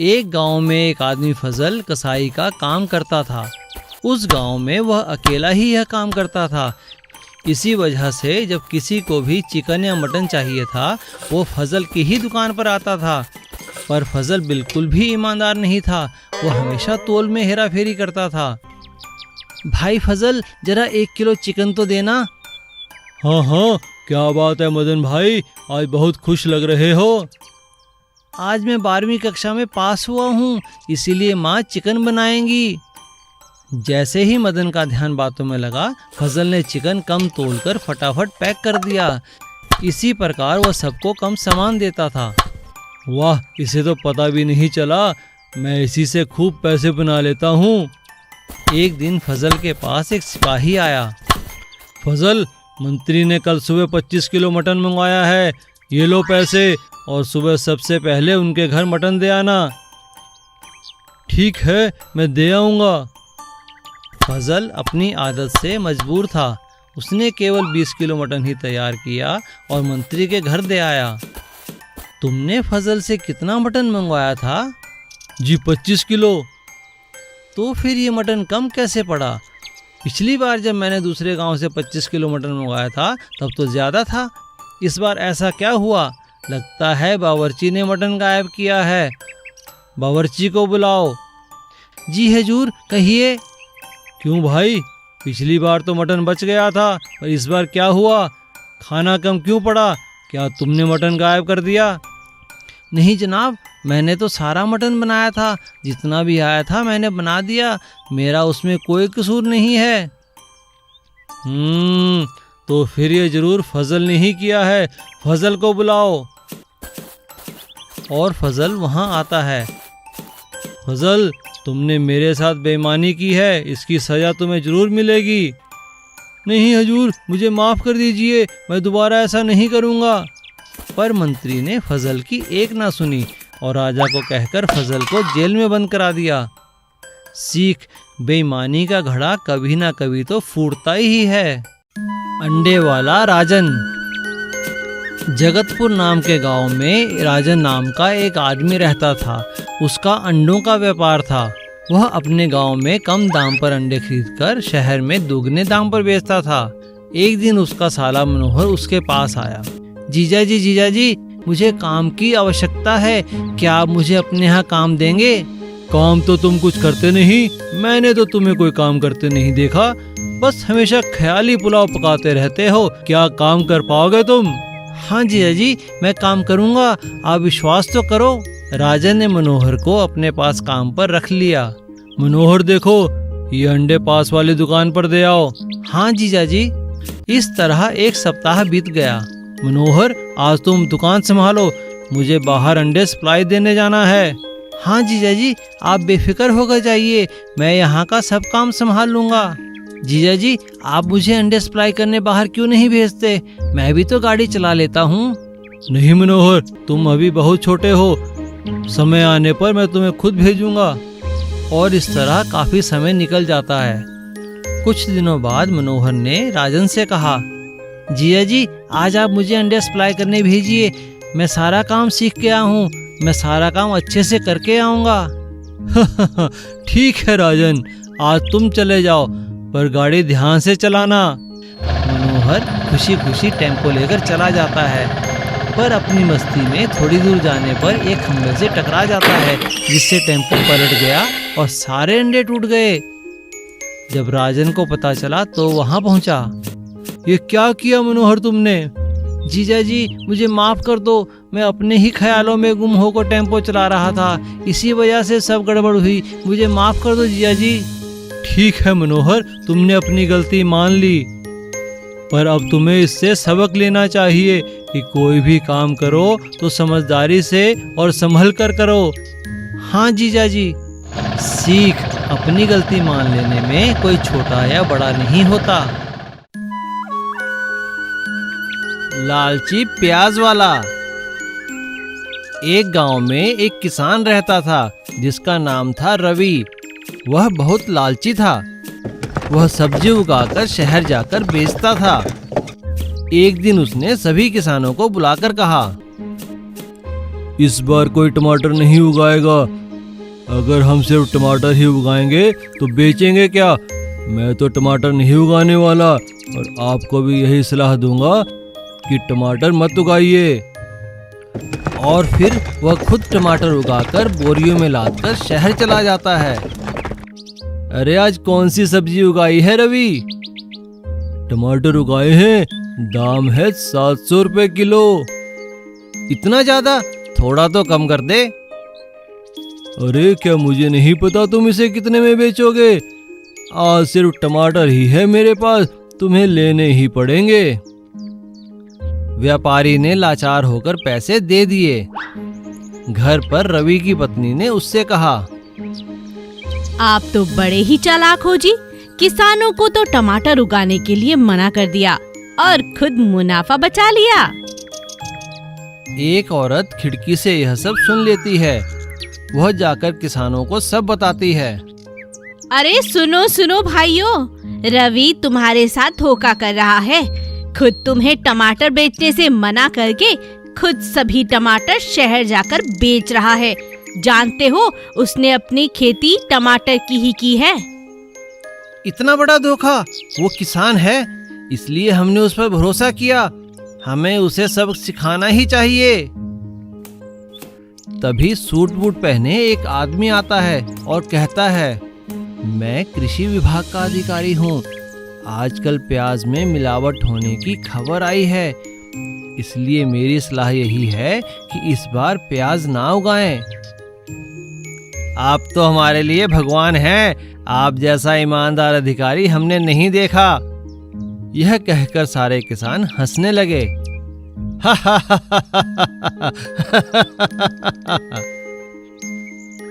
एक गांव में एक आदमी फजल कसाई का काम करता था। उस गांव में वह अकेला ही यह काम करता था। इसी वजह से जब किसी को भी चिकन या मटन चाहिए था वो फजल की ही दुकान पर आता था। पर फजल बिल्कुल भी ईमानदार नहीं था, वो हमेशा तोल में हेरा फेरी करता था। भाई फजल, जरा 1 किलो चिकन तो देना। हाँ हाँ, क्या बात है मदन भाई, आज बहुत खुश लग रहे हो। आज मैं 12वीं कक्षा में पास हुआ हूँ, इसीलिए माँ चिकन बनाएंगी। जैसे ही मदन का ध्यान बातों में लगा, फजल ने चिकन कम तोलकर फटाफट पैक कर दिया। इसी प्रकार वह सबको कम सामान देता था। वाह, इसे तो पता भी नहीं चला, मैं इसी से खूब पैसे बना लेता हूँ। एक दिन फजल के पास एक सिपाही आया। फजल, मंत्री ने कल सुबह 25 किलो मटन मंगवाया है, ये लो पैसे, और सुबह सबसे पहले उनके घर मटन दे आना। ठीक है, मैं दे आऊँगा। फजल अपनी आदत से मजबूर था। उसने केवल 20 किलो मटन ही तैयार किया और मंत्री के घर दे आया। तुमने फजल से कितना मटन मंगवाया था? जी 25 किलो। तो फिर ये मटन कम कैसे पड़ा? पिछली बार जब मैंने दूसरे गांव से 25 किलो मटन मंगवाया था तब तो ज़्यादा था। इस बार ऐसा क्या हुआ? लगता है बावर्ची ने मटन गायब किया है। बावर्ची को बुलाओ। जी हुजूर, कहिए। क्यों भाई, पिछली बार तो मटन बच गया था, पर इस बार क्या हुआ? खाना कम क्यों पड़ा? क्या तुमने मटन गायब कर दिया? नहीं जनाब, मैंने तो सारा मटन बनाया था, जितना भी आया था मैंने बना दिया, मेरा उसमें कोई कसूर नहीं है। तो फिर ये जरूर फजल ने ही किया है, फजल को बुलाओ। और फजल वहाँ आता है। फजल, तुमने मेरे साथ बेईमानी की है, इसकी सज़ा तुम्हें जरूर मिलेगी। नहीं हुजूर, मुझे माफ़ कर दीजिए, मैं दोबारा ऐसा नहीं करूँगा। पर मंत्री ने फजल की एक ना सुनी और राजा को कहकर फजल को जेल में बंद करा दिया। सीख, बेईमानी का घड़ा कभी ना कभी तो फूटता ही है। अंडे वाला राजन। जगतपुर नाम के गांव में राजन नाम का एक आदमी रहता था। उसका अंडों का व्यापार था। वह अपने गांव में कम दाम पर अंडे खरीदकर शहर में दोगुने दाम पर बेचता था। एक दिन उसका साला मनोहर उसके पास आया। जीजा जी, मुझे काम की आवश्यकता है, क्या आप मुझे अपने यहाँ काम देंगे? काम तो तुम कुछ करते नहीं, मैंने तो तुम्हें कोई काम करते नहीं देखा, बस हमेशा ख्याली पुलाव पकाते रहते हो, क्या काम कर पाओगे तुम? हाँ जीजा जी, मैं काम करूँगा, आप विश्वास तो करो। राजन ने मनोहर को अपने पास काम पर रख लिया। मनोहर देखो, ये अंडे पास वाली दुकान पर दे आओ। हाँ जीजा जी। इस तरह 1 सप्ताह बीत गया। मनोहर, आज तुम दुकान संभालो, मुझे बाहर अंडे सप्लाई देने जाना है। हाँ जीजा जी, आप बेफिक्र होकर जाइए, मैं यहाँ का सब काम संभाल लूँगा। जीजा जी, आप मुझे अंडे सप्लाई करने बाहर क्यों नहीं भेजते? मैं भी तो गाड़ी चला लेता हूँ। नहीं मनोहर, तुम अभी बहुत छोटे हो, समय आने पर मैं तुम्हें खुद भेजूंगा। और इस तरह काफी समय निकल जाता है। कुछ दिनों बाद मनोहर ने राजन से कहा, जीजा जी, आज आप मुझे अंडे सप्लाई करने भेजिए, मैं सारा काम सीख के आया हूँ, मैं सारा काम अच्छे से करके आऊँगा। ठीक है राजन, आज तुम चले जाओ, पर गाड़ी ध्यान से चलाना। मनोहर खुशी खुशी टेम्पो लेकर चला जाता है, पर अपनी मस्ती में थोड़ी दूर जाने पर एक खंभे से टकरा जाता है, जिससे टेम्पो पलट गया और सारे अंडे टूट गए। जब राजन को पता चला तो वहां पहुंचा। ये क्या किया मनोहर तुमने? जीजा जी, मुझे माफ कर दो, मैं अपने ही ख्यालों में गुम होकर टेम्पो चला रहा था, इसी वजह से सब गड़बड़ हुई, मुझे माफ कर दो जीजा जी। ठीक है मनोहर, तुमने अपनी गलती मान ली, पर अब तुम्हें इससे सबक लेना चाहिए कि कोई भी काम करो तो समझदारी से और संभल कर करो। हाँ जीजा जी। सीख, अपनी गलती मान लेने में कोई छोटा या बड़ा नहीं होता। लालची प्याज वाला। एक गांव में एक किसान रहता था जिसका नाम था रवि। वह बहुत लालची था। वह सब्जी उगाकर शहर जाकर बेचता था। एक दिन उसने सभी किसानों को बुलाकर कहा, इस बार कोई टमाटर नहीं उगाएगा, अगर हम सिर्फ टमाटर ही उगाएंगे तो बेचेंगे क्या? मैं तो टमाटर नहीं उगाने वाला और आपको भी यही सलाह दूंगा कि टमाटर मत उगाइए। और फिर वह खुद टमाटर उगाकर बोरियों में लादकर शहर चला जाता है। अरे आज कौन सी सब्जी उगाई है रवि? टमाटर उगाए हैं, दाम है 700 रुपए किलो। इतना ज्यादा? थोड़ा तो कम कर दे। अरे क्या मुझे नहीं पता तुम इसे कितने में बेचोगे? आज सिर्फ टमाटर ही है मेरे पास, तुम्हें लेने ही पड़ेंगे। व्यापारी ने लाचार होकर पैसे दे दिए। घर पर रवि की पत्नी ने उससे कहा, आप तो बड़े ही चालाक हो जी। किसानों को तो टमाटर उगाने के लिए मना कर दिया और खुद मुनाफा बचा लिया। एक औरत खिड़की से यह सब सुन लेती है। वह जाकर किसानों को सब बताती है। अरे सुनो सुनो भाइयों, रवि तुम्हारे साथ धोखा कर रहा है। खुद तुम्हें टमाटर बेचने से मना करके खुद सभी टमाटर शहर जाकर बेच रहा है। जानते हो, उसने अपनी खेती टमाटर की ही की है। इतना बड़ा धोखा? वो किसान है, इसलिए हमने उस पर भरोसा किया। हमें उसे सबक सिखाना ही चाहिए। तभी सूट बूट पहने एक आदमी आता है और कहता है, मैं कृषि विभाग का अधिकारी हूँ। आजकल प्याज में मिलावट होने की खबर आई है, इसलिए मेरी सलाह यही है कि इस बार प्याज ना उगाएं। आप तो हमारे लिए भगवान हैं। आप जैसा ईमानदार अधिकारी हमने नहीं देखा। यह कहकर सारे किसान हंसने लगे।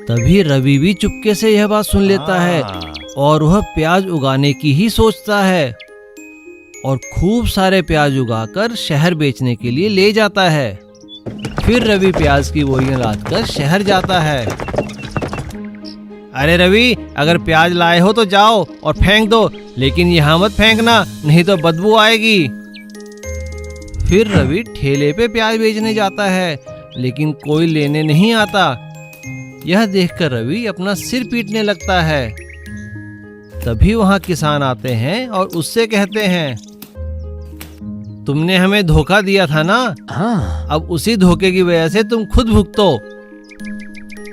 तभी रवि भी चुपके से यह बात सुन लेता है और वह प्याज उगाने की ही सोचता है और खूब सारे प्याज उगाकर शहर बेचने के लिए ले जाता है। फिर रवि प्याज की बोरियां लादकर शहर जाता है। अरे रवि, अगर प्याज लाए हो तो जाओ और फेंक दो, लेकिन यहाँ मत फेंकना, नहीं तो बदबू आएगी। फिर रवि ठेले पे प्याज बेचने जाता है, लेकिन कोई लेने नहीं आता। यह देखकर रवि अपना सिर पीटने लगता है। तभी वहाँ किसान आते हैं और उससे कहते हैं, तुमने हमें धोखा दिया था ना? हाँ। अब उसी धोखे की वजह से तुम खुद भुगतो।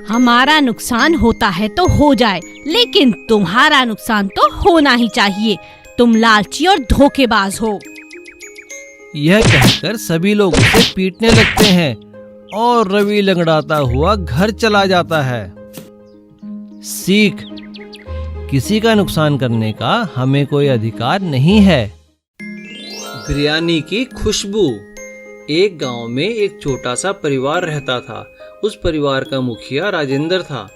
हमारा नुकसान होता है तो हो जाए, लेकिन तुम्हारा नुकसान तो होना ही चाहिए। तुम लालची और धोखेबाज हो। यह कहकर सभी लोग उसे पीटने लगते हैं और रवि लंगड़ाता हुआ घर चला जाता है। सीख, किसी का नुकसान करने का हमें कोई अधिकार नहीं है। बिरयानी की खुशबू। एक गांव में एक छोटा सा परिवार रहता था। उस परिवार का मुखिया राजेंद्र था।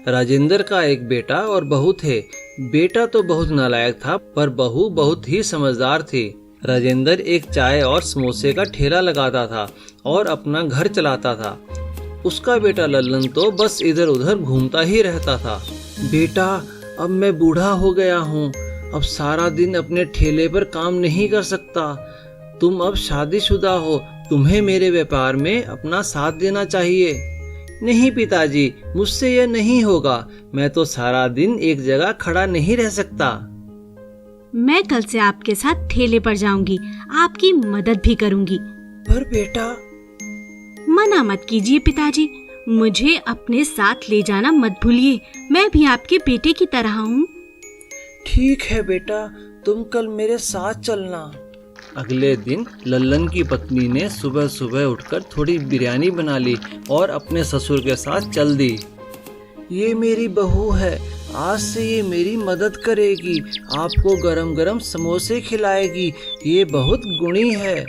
राजेंद्र का एक बेटा और बहू थे। बेटा तो बहुत नालायक था, पर बहू बहुत ही समझदार थी। राजेंद्र एक चाय और समोसे का ठेला लगाता था और अपना घर चलाता था। उसका बेटा लल्लन तो बस इधर उधर घूमता ही रहता था। बेटा, अब मैं बूढ़ा हो गया हूँ, अब सारा दिन अपने ठेले पर काम नहीं कर सकता। तुम अब शादीशुदा हो, तुम्हें मेरे व्यापार में अपना साथ देना चाहिए। नहीं पिताजी, मुझसे यह नहीं होगा। मैं तो सारा दिन एक जगह खड़ा नहीं रह सकता। मैं कल से आपके साथ ठेले पर जाऊंगी, आपकी मदद भी करूंगी। पर बेटा। मना मत कीजिए पिताजी, मुझे अपने साथ ले जाना मत भूलिए। मैं भी आपके बेटे की तरह हूँ। ठीक है बेटा, तुम कल मेरे साथ चलना। अगले दिन लल्लन की पत्नी ने सुबह सुबह उठकर थोड़ी बिरयानी बना ली और अपने ससुर के साथ चल दी। ये मेरी बहू है, आज से ये मेरी मदद करेगी, आपको गरम गरम समोसे खिलाएगी। ये बहुत गुणी है।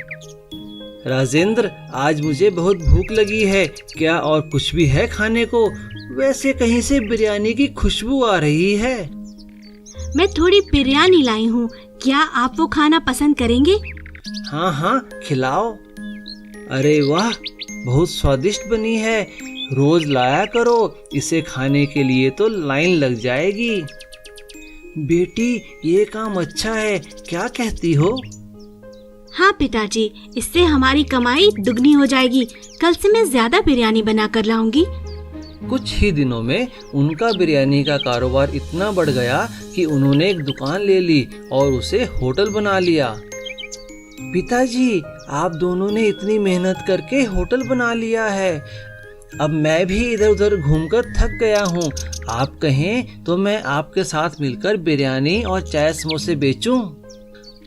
राजेंद्र, आज मुझे बहुत भूख लगी है, क्या और कुछ भी है खाने को? वैसे कहीं से बिरयानी की खुशबू आ रही है। मैं थोड़ी बिरयानी लाई हूँ, क्या आप वो खाना पसंद करेंगे? हाँ हाँ, खिलाओ। अरे वाह, बहुत स्वादिष्ट बनी है। रोज लाया करो, इसे खाने के लिए तो लाइन लग जाएगी। बेटी, ये काम अच्छा है, क्या कहती हो? हाँ पिताजी, इससे हमारी कमाई दुगनी हो जाएगी। कल से मैं ज्यादा बिरयानी बना कर लाऊंगी। कुछ ही दिनों में उनका बिरयानी का कारोबार इतना बढ़ गया कि उन्होंने एक दुकान ले ली और उसे होटल बना लिया। पिताजी, आप दोनों ने इतनी मेहनत करके होटल बना लिया है। अब मैं भी इधर उधर घूमकर थक गया हूँ। आप कहें तो मैं आपके साथ मिलकर बिरयानी और चाय समोसे बेचूं?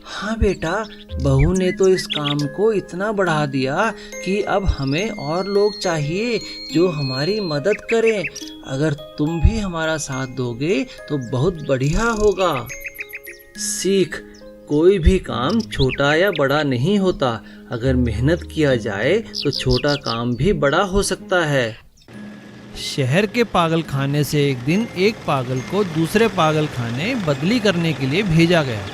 हाँ बेटा, बहू ने तो इस काम को इतना बढ़ा दिया कि अब हमें और लोग चाहिए जो हमारी मदद करें। अगर तुम भी हमारा साथ दोगे तो बहुत बढ़िया होगा। सीख, कोई भी काम छोटा या बड़ा नहीं होता। अगर मेहनत किया जाए तो छोटा काम भी बड़ा हो सकता है। शहर के पागल खाने से एक दिन एक पागल को दूसरे पागल खाने बदली करने के लिए भेजा गया।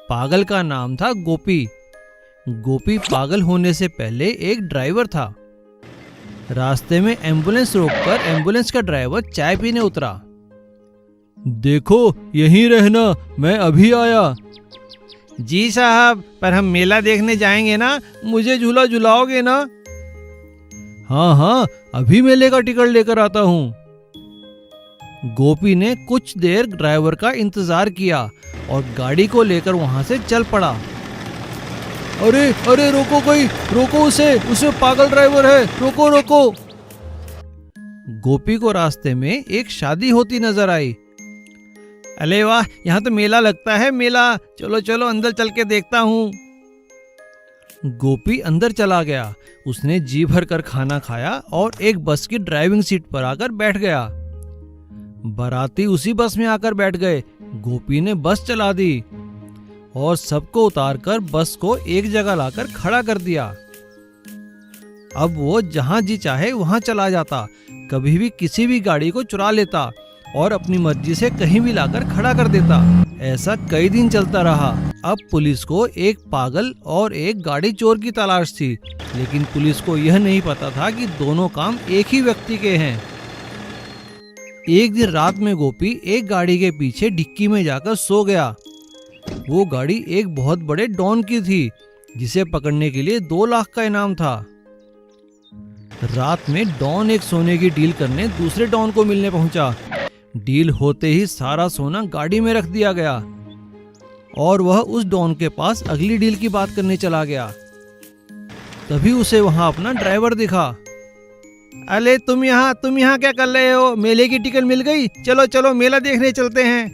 पागल का नाम था गोपी। गोपी पागल होने से पहले एक ड्राइवर था। रास्ते में एम्बुलेंस रोककर एम्बुलेंस का ड्राइवर चाय पीने उतरा। देखो, यहीं रहना, मैं अभी आया। जी साहब, पर हम मेला देखने जाएंगे ना, मुझे झूला झुलाओगे ना? हाँ हाँ, अभी मेले का टिकट लेकर आता हूँ। गोपी ने कुछ देर ड्राइवर का इंतजार किया और गाड़ी को लेकर वहां से चल पड़ा। अरे अरे, रोको कोई, रोको उसे, उसमें पागल ड्राइवर है, रोको रोको। गोपी को रास्ते में एक शादी होती नजर आई। अरे वाह, यहाँ तो मेला लगता है, मेला, चलो चलो अंदर चल के देखता हूँ। गोपी अंदर चला गया। उसने जी भर कर खाना खाया और एक बस की ड्राइविंग सीट पर आकर बैठ गया। बाराती उसी बस में आकर बैठ गए। गोपी ने बस चला दी और सबको उतारकर बस को एक जगह लाकर खड़ा कर दिया। अब वो जहां जी चाहे वहां चला जाता, कभी भी किसी भी गाड़ी को चुरा लेता और अपनी मर्जी से कहीं भी लाकर खड़ा कर देता। ऐसा कई दिन चलता रहा। अब पुलिस को एक पागल और एक गाड़ी चोर की तलाश थी, लेकिन पुलिस को यह नहीं पता था कि दोनों काम एक ही व्यक्ति के हैं। एक दिन रात में गोपी एक गाड़ी के पीछे डिक्की में जाकर सो गया। वो गाड़ी एक बहुत बड़े डॉन की थी, जिसे पकड़ने के लिए 2 लाख का इनाम था। रात में डॉन एक सोने की डील करने दूसरे डॉन को मिलने पहुंचा। डील होते ही सारा सोना गाड़ी में रख दिया गया और वह उस डॉन के पास अगली डील की बात करने चला गया। तभी उसे वहां अपना ड्राइवर दिखा। अरे तुम यहाँ क्या कर रहे हो? मेले की टिकट मिल गई, चलो चलो मेला देखने चलते हैं।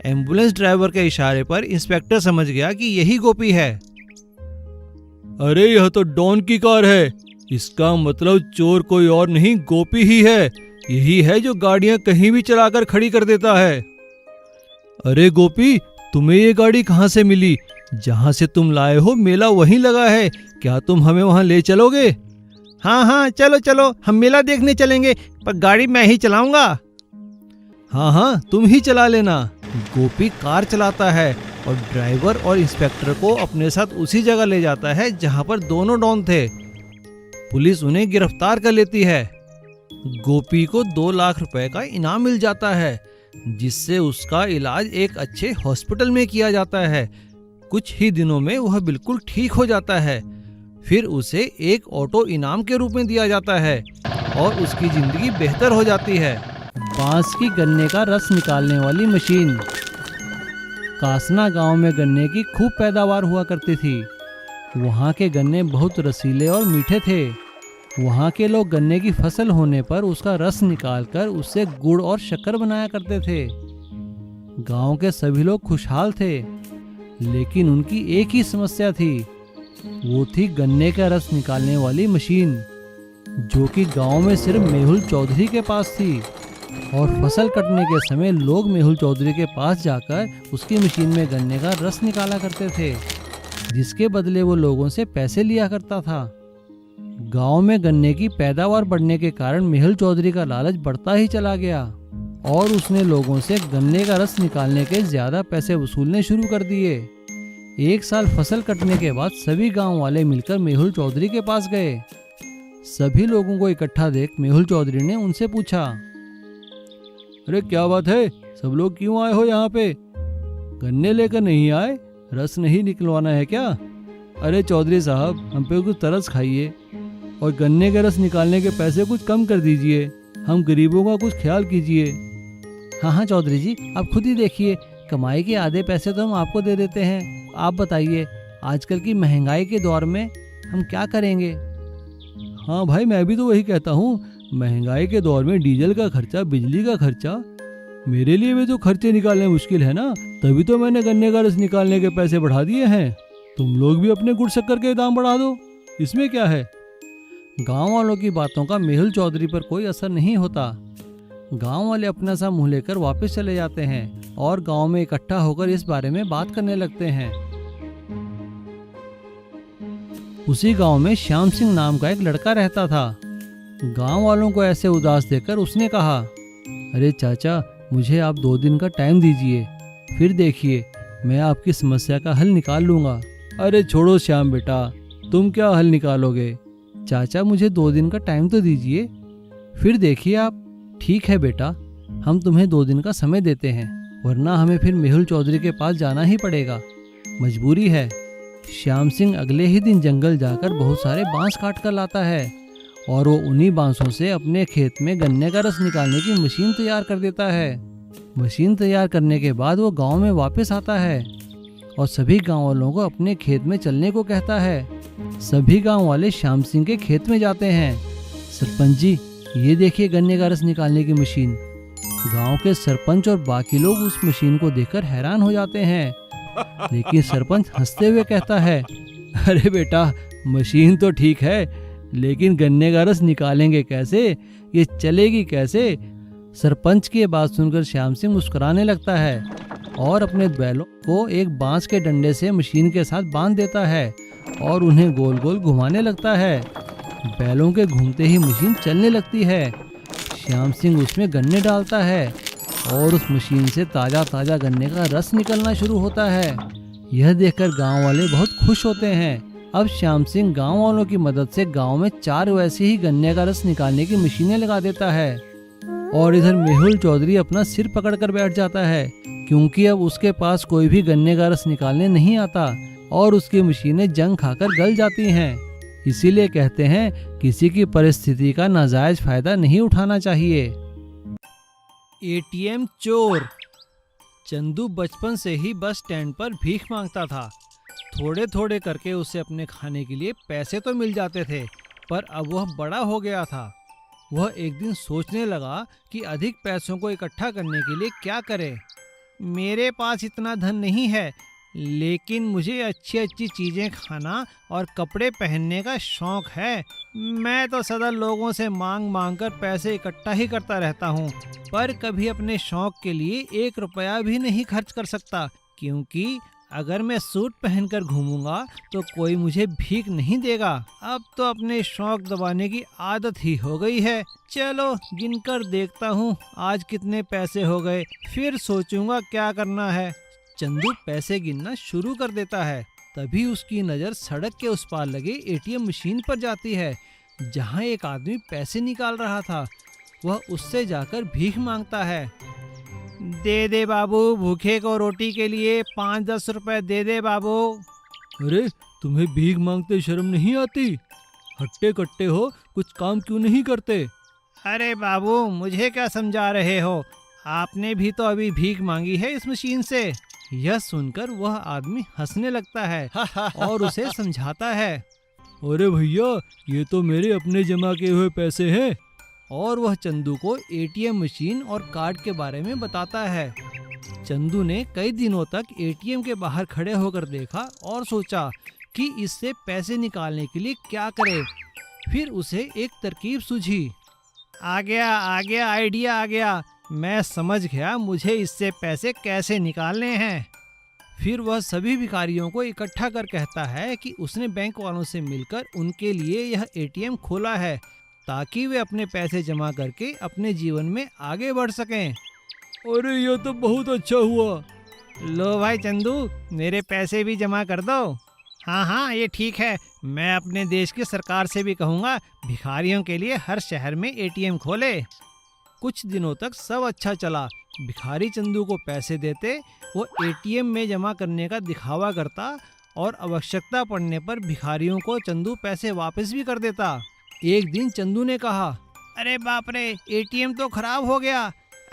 एम्बुलेंस ड्राइवर के इशारे पर इंस्पेक्टर समझ गया कि यही गोपी है। अरे यह तो डॉन की कार है, इसका मतलब चोर कोई और नहीं, गोपी ही है। यही है जो गाड़ियां कहीं भी चलाकर खड़ी कर देता है। अरे गोपी, तुम्हें ये गाड़ी कहाँ से मिली? जहाँ से तुम लाए हो मेला वहीं लगा है, क्या तुम हमें वहाँ ले चलोगे? हाँ हाँ, चलो चलो, हम मेला देखने चलेंगे, पर गाड़ी मैं ही चलाऊंगा। हाँ हाँ, तुम ही चला लेना। गोपी कार चलाता है और ड्राइवर और इंस्पेक्टर को अपने साथ उसी जगह ले जाता है जहाँ पर दोनों डॉन थे। पुलिस उन्हें गिरफ्तार कर लेती है। गोपी को 2 लाख रुपए का इनाम मिल जाता है, जिससे उसका इलाज एक अच्छे हॉस्पिटल में किया जाता है। कुछ ही दिनों में वह बिल्कुल ठीक हो जाता है। फिर उसे एक ऑटो इनाम के रूप में दिया जाता है और उसकी जिंदगी बेहतर हो जाती है। बांस की गन्ने का रस निकालने वाली मशीन। कासना गांव में गन्ने की खूब पैदावार हुआ करती थी। वहाँ के गन्ने बहुत रसीले और मीठे थे। वहाँ के लोग गन्ने की फसल होने पर उसका रस निकालकर उससे गुड़ और शक्कर बनाया करते थे। गांव के सभी लोग खुशहाल थे, लेकिन उनकी एक ही समस्या थी, वो थी गन्ने का रस निकालने वाली मशीन, जो कि गांव में सिर्फ मेहुल चौधरी के पास थी। और फसल कटने के समय लोग मेहुल चौधरी के पास जाकर उसकी मशीन में गन्ने का रस निकाला करते थे, जिसके बदले वो लोगों से पैसे लिया करता था। गांव में गन्ने की पैदावार बढ़ने के कारण मेहुल चौधरी का लालच बढ़ता ही चला गया और उसने लोगों से गन्ने का रस निकालने के ज्यादा पैसे वसूलने शुरू कर दिए। एक साल फसल कटने के बाद सभी गांव वाले मिलकर मेहुल चौधरी के पास गए। सभी लोगों को इकट्ठा देख मेहुल चौधरी ने उनसे पूछा, अरे क्या बात है, सब लोग क्यों आए हो यहाँ पे? गन्ने लेकर नहीं आए? रस नहीं निकलवाना है क्या? अरे चौधरी साहब, हम पे कुछ तरस खाइए। और गन्ने का रस निकालने के पैसे कुछ कम कर दीजिए। हम गरीबों का कुछ ख्याल कीजिए। हाँ हाँ चौधरी जी, आप खुद ही देखिए, कमाई के आधे पैसे तो हम आपको दे देते हैं। आप बताइए, आजकल की महंगाई के दौर में हम क्या करेंगे? हाँ भाई, मैं भी तो वही कहता हूँ, महंगाई के दौर में डीजल का खर्चा, बिजली का खर्चा, मेरे लिए भी तो खर्चे निकालने मुश्किल है ना। तभी तो मैंने गन्ने का रस निकालने के पैसे बढ़ा दिए हैं। तुम लोग भी अपने गुड़ शक्कर के दाम बढ़ा दो, इसमें क्या है। गांव वालों की बातों का मेहुल चौधरी पर कोई असर नहीं होता। गांव वाले अपना सा मुंह लेकर वापस चले जाते हैं और गांव में इकट्ठा होकर इस बारे में बात करने लगते हैं। उसी गांव में श्याम सिंह नाम का एक लड़का रहता था। गांव वालों को ऐसे उदास देखकर उसने कहा, अरे चाचा, मुझे आप 2 दिन का टाइम दीजिए, फिर देखिए मैं आपकी समस्या का हल निकाल लूंगा। अरे छोड़ो श्याम बेटा, तुम क्या हल निकालोगे। चाचा, मुझे 2 दिन का टाइम तो दीजिए, फिर देखिए आप। ठीक है बेटा, हम तुम्हें 2 दिन का समय देते हैं, वरना हमें फिर मेहुल चौधरी के पास जाना ही पड़ेगा, मजबूरी है। श्याम सिंह अगले ही दिन जंगल जाकर बहुत सारे बांस काट कर लाता है और वो उन्हीं बांसों से अपने खेत में गन्ने का रस निकालने की मशीन तैयार कर देता है। मशीन तैयार करने के बाद वो गांव में वापस आता है और सभी गांव वालों को अपने खेत में चलने को कहता है। सभी गांव वाले श्याम सिंह के खेत में जाते हैं। सरपंच जी, ये देखिए गन्ने का रस निकालने की मशीन। गांव के सरपंच और बाकी लोग उस मशीन को देखकर हैरान हो जाते हैं, लेकिन सरपंच हंसते हुए कहता है, अरे बेटा, मशीन तो ठीक है, लेकिन गन्ने का रस निकालेंगे कैसे, ये चलेगी कैसे। सरपंच की बात सुनकर श्याम सिंह मुस्कुराने लगता है और अपने बैलों को एक बांस के डंडे से मशीन के साथ बांध देता है और उन्हें गोल गोल घुमाने लगता है। बैलों के घूमते ही मशीन चलने लगती है। श्याम सिंह उसमें गन्ने डालता है और उस मशीन से ताज़ा ताज़ा गन्ने का रस निकलना शुरू होता है। यह देखकर गांव वाले बहुत खुश होते हैं। अब श्याम सिंह गांव वालों की मदद से गांव में 4 वैसे ही गन्ने का रस निकालने की मशीनें लगा देता है। और इधर मेहुल चौधरी अपना सिर पकड़कर बैठ जाता है, क्योंकि अब उसके पास कोई भी गन्ने का रस निकालने नहीं आता और उसकी मशीनें जंग खाकर गल जाती हैं। इसीलिए कहते हैं, किसी की परिस्थिति का नाजायज फायदा नहीं उठाना चाहिए। एटीएम चोर। चंदू बचपन से ही बस स्टैंड पर भीख मांगता था। थोड़े थोड़े करके उसे अपने खाने के लिए पैसे तो मिल जाते थे, पर अब वह बड़ा हो गया था। वह एक दिन सोचने लगा कि अधिक पैसों को इकट्ठा करने के लिए क्या करे। मेरे पास इतना धन नहीं है, लेकिन मुझे अच्छी अच्छी चीज़ें खाना और कपड़े पहनने का शौक है। मैं तो सदा लोगों से मांग मांग कर पैसे इकट्ठा ही करता रहता हूँ, पर कभी अपने शौक के लिए 1 रुपया भी नहीं खर्च कर सकता, क्योंकि अगर मैं सूट पहनकर घूमूंगा तो कोई मुझे भीख नहीं देगा। अब तो अपने शौक दबाने की आदत ही हो गई है। चलो गिनकर देखता हूँ आज कितने पैसे हो गए, फिर सोचूंगा क्या करना है। चंदू पैसे गिनना शुरू कर देता है। तभी उसकी नज़र सड़क के उस पार लगे एटीएम मशीन पर जाती है, जहाँ एक आदमी पैसे निकाल रहा था। वह उससे जाकर भीख मांगता है। दे दे बाबू, भूखे को रोटी के लिए 5-10 रुपए दे दे बाबू। अरे तुम्हें भीख मांगते शर्म नहीं आती? हट्टे कट्टे हो, कुछ काम क्यों नहीं करते? अरे बाबू, मुझे क्या समझा रहे हो? आपने भी तो अभी भीख मांगी है इस मशीन से। यह सुनकर वह आदमी हंसने लगता है और उसे समझाता है। अरे भैया, ये तो मेरे अपने जमा किए हुए पैसे हैं। और वह चंदू को एटीएम मशीन और कार्ड के बारे में बताता है। चंदू ने कई दिनों तक एटीएम के बाहर खड़े होकर देखा और सोचा कि इससे पैसे निकालने के लिए क्या करे। फिर उसे एक तरकीब सूझी। आ गया आइडिया आ गया। मैं समझ गया मुझे इससे पैसे कैसे निकालने हैं। फिर वह सभी भिखारियों को इकट्ठा कर कहता है कि उसने बैंक वालों से मिलकर उनके लिए यह एटीएम खोला है, ताकि वे अपने पैसे जमा करके अपने जीवन में आगे बढ़ सकें। अरे यह तो बहुत अच्छा हुआ। लो भाई चंदू, मेरे पैसे भी जमा कर दो। हाँ, ये ठीक है। मैं अपने देश की सरकार से भी कहूँगा भिखारियों के लिए हर शहर में एटीएम खोले। कुछ दिनों तक सब अच्छा चला। भिखारी चंदू को पैसे देते, वो एटीएम में जमा करने का दिखावा करता और आवश्यकता पड़ने पर भिखारियों को चंदू पैसे वापस भी कर देता। एक दिन चंदू ने कहा, अरे बाप रे, एटीएम तो खराब हो गया।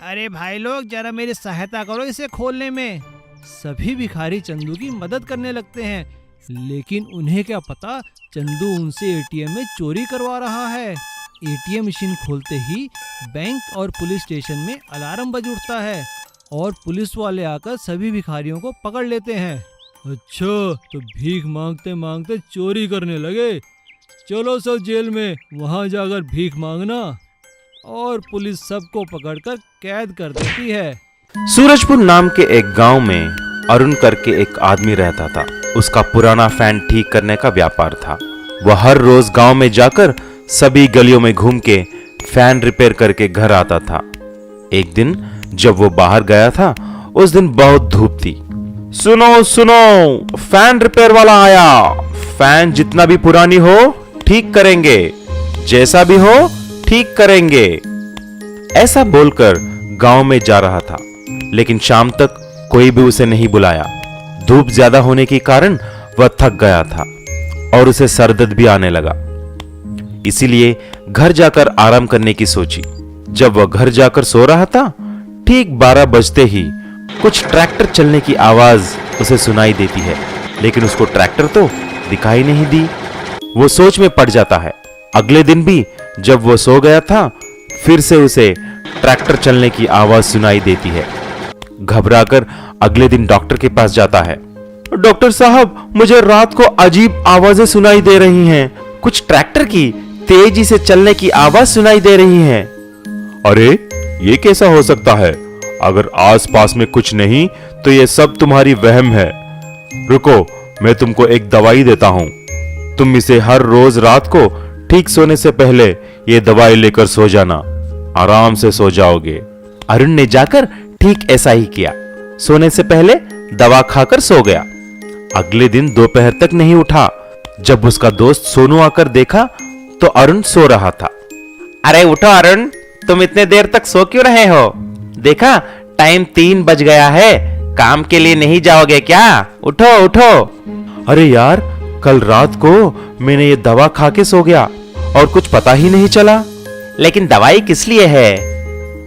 अरे भाई लोग, जरा मेरी सहायता करो इसे खोलने में। सभी भिखारी चंदू की मदद करने लगते हैं, लेकिन उन्हें क्या पता चंदू उनसे एटीएम में चोरी करवा रहा है। एटीएम मशीन खोलते ही बैंक और पुलिस स्टेशन में अलार्म बज उठता है और पुलिस वाले आकर सभी भिखारियों को पकड़ लेते हैं। अच्छा, तो भीख मांगते मांगते चोरी करने लगे। चलो सब जेल में, वहां जाकर भीख मांगना। और पुलिस सबको पकड़कर कैद कर देती है। सूरजपुर नाम के एक गांव में अरुण करके एक आदमी रहता था। उसका पुराना फैन ठीक करने का व्यापार था। वह हर रोज गांव में जाकर सभी गलियों में घूम के फैन रिपेयर करके घर आता था। एक दिन जब वो बाहर गया था, उस दिन बहुत धूप थी। सुनो सुनो, फैन रिपेयर वाला आया। फैन जितना भी पुरानी हो ठीक करेंगे, जैसा भी हो ठीक करेंगे। ऐसा बोलकर गांव में जा रहा था, लेकिन शाम तक कोई भी उसे नहीं बुलाया। धूप ज्यादा होने के कारण वह थक गया था और उसे सरदर्द भी आने लगा। इसीलिए घर जाकर आराम करने की सोची। जब वह घर जाकर सो रहा था, ठीक 12 बजते ही कुछ ट्रैक्टर चलने की आवाज उसे सुनाई देती है, लेकिन उसको ट्रैक्टर तो दिखाई नहीं दी। वो सोच में पड़ जाता है। अगले दिन भी जब वो सो गया था, फिर से उसे ट्रैक्टर चलने की आवाज सुनाई देती है। घबराकर अगले दिन डॉक्टर के पास जाता है। डॉक्टर साहब, मुझे रात को अजीब आवाजें सुनाई दे रही हैं। कुछ ट्रैक्टर की तेजी से चलने की आवाज सुनाई दे रही है। अरे, ये कैसा हो सकता है? अगर आसपास में कुछ नहीं तो ये सब तुम्हारी वहम है। रुको, मैं तुमको एक दवाई देता हूं। तुम इसे हर रोज रात को ठीक सोने से पहले ये दवाई लेकर सो जाना। आराम से सो जाओगे। अरुण ने जाकर ठीक ऐसा ही किया। सोने से पहले दवा खाकर सो गया। अगले दिन दोपहर तक नहीं उठा। जब उसका दोस्त सोनू आकर देखा तो अरुण सो रहा था। अरे उठो अरुण, तुम इतने देर तक सो क्यों रहे हो? देखा, टाइम 3 बज गया है। काम के लिए नहीं जाओगे क्या? उठो उठो। अरे यार, कल रात को मैंने ये दवा खा के सो गया और कुछ पता ही नहीं चला। लेकिन दवाई किस लिए है?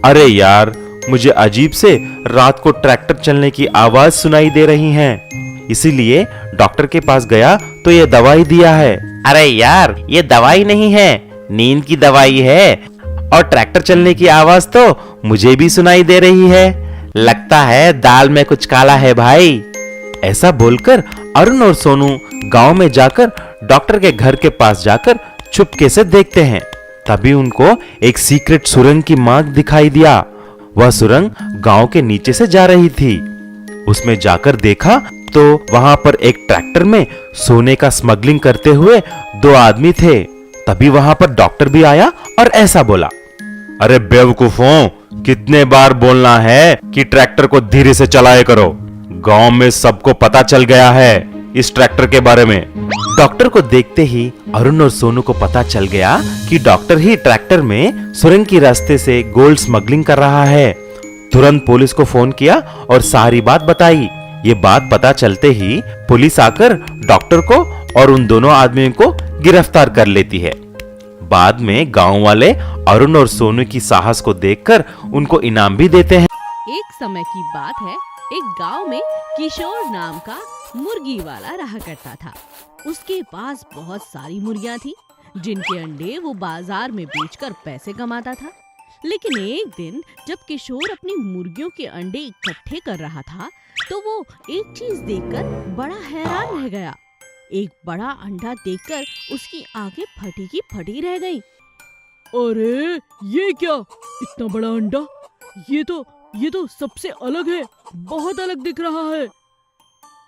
अरे यार, मुझे अजीब से रात को ट्रैक्टर चलने की आवाज सुनाई दे रही है, इसीलिए डॉक्टर के पास गया तो ये दवाई दिया है। अरे यार, ये दवाई नहीं है, नींद की दवाई है। और ट्रैक्टर चलने की आवाज तो मुझे भी सुनाई दे रही है। लगता है दाल में कुछ काला है भाई। ऐसा बोलकर अरुण और सोनू गांव में जाकर डॉक्टर के घर के पास जाकर चुपके से देखते हैं। तभी उनको एक सीक्रेट सुरंग की मार्ग दिखाई दिया। वह सुरंग गांव के नीचे से जा रही थी। उसमें जाकर देखा तो वहां पर एक ट्रैक्टर में सोने का स्मगलिंग करते हुए 2 आदमी थे। तभी वहां पर डॉक्टर भी आया और ऐसा बोला, अरे बेवकूफों, कितने बार बोलना है कि ट्रैक्टर को धीरे से चलाया करो। गांव में सबको पता चल गया है इस ट्रैक्टर के बारे में। डॉक्टर को देखते ही अरुण और सोनू को पता चल गया कि डॉक्टर ही ट्रैक्टर में सुरंग की रास्ते से गोल्ड स्मगलिंग कर रहा है। तुरंत पुलिस को फोन किया और सारी बात बताई। ये बात पता चलते ही पुलिस आकर डॉक्टर को और उन दोनों आदमियों को गिरफ्तार कर लेती है। बाद में गांव वाले अरुण और सोनू की साहस को देखकर उनको इनाम भी देते हैं। एक समय की बात है, एक गांव में किशोर नाम का मुर्गी वाला रहा करता था। उसके पास बहुत सारी मुर्गियां थी, जिनके अंडे वो बाजार में बेचकर पैसे कमाता था। लेकिन एक दिन जब किशोर अपनी मुर्गियों के अंडे इकट्ठे कर रहा था, तो वो एक चीज देखकर बड़ा हैरान रह गया। एक बड़ा अंडा देखकर उसकी आंखें फटी की फटी रह गईं। अरे ये क्या, इतना बड़ा अंडा? ये तो सबसे अलग है, बहुत अलग दिख रहा है।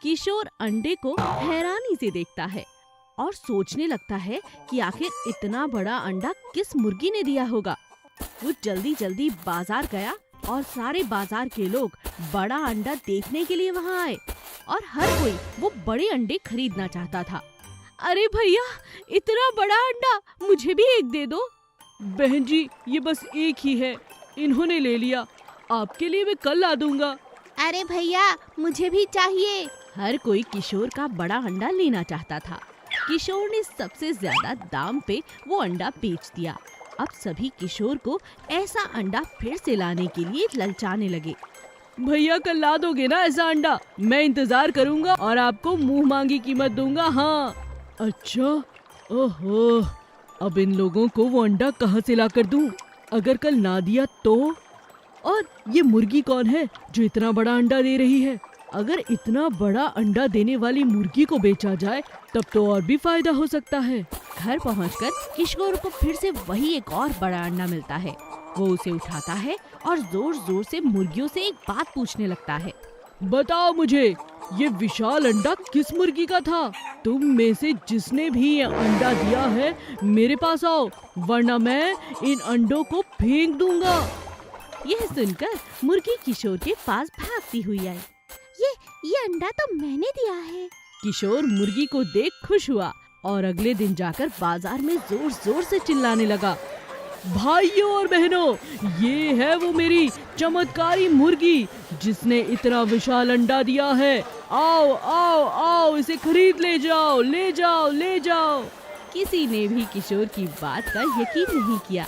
किशोर अंडे को हैरानी से देखता है और सोचने लगता है कि आखिर इतना बड़ा अंडा किस मुर्गी ने दिया होगा। वो जल्दी जल्दी बाजार गया और सारे बाजार के लोग बड़ा अंडा देखने के लिए वहाँ आए और हर कोई वो बड़े अंडे खरीदना चाहता था। अरे भैया, इतना बड़ा अंडा मुझे भी एक दे दो। बहन जी, ये बस एक ही है, इन्होंने ले लिया, आपके लिए मैं कल ला दूंगा। अरे भैया, मुझे भी चाहिए। हर कोई किशोर का बड़ा अंडा लेना चाहता था। किशोर ने सबसे ज्यादा दाम पे वो अंडा बेच दिया। अब सभी किशोर को ऐसा अंडा फिर से लाने के लिए ललचाने लगे। भैया कल ला दोगे ना ऐसा अंडा? मैं इंतजार करूंगा और आपको मुंह मांगी कीमत दूंगा। हाँ। अच्छा, ओहो, अब इन लोगों को वो अंडा कहाँ से ला कर दूं? अगर कल ना दिया तो? और ये मुर्गी कौन है जो इतना बड़ा अंडा दे रही है? अगर इतना बड़ा अंडा देने वाली मुर्गी को बेचा जाए तब तो और भी फायदा हो सकता है। घर पहुंचकर किशोर को फिर से वही एक और बड़ा अंडा मिलता है। वो उसे उठाता है और जोर जोर से मुर्गियों से एक बात पूछने लगता है। बताओ मुझे, ये विशाल अंडा किस मुर्गी का था? तुम में से जिसने भी ये अंडा दिया है मेरे पास आओ, वरना मैं इन अंडों को फेंक दूंगा। यह सुनकर मुर्गी किशोर के पास भागती हुई आई। ये अंडा तो मैंने दिया है। किशोर मुर्गी को देख खुश हुआ और अगले दिन जाकर बाजार में जोर जोर से चिल्लाने लगा। भाइयों और बहनों, ये है वो मेरी चमत्कारी मुर्गी जिसने इतना विशाल अंडा दिया है। आओ आओ आओ, इसे खरीद ले जाओ, ले जाओ, ले जाओ। किसी ने भी किशोर की बात का यकीन नहीं किया।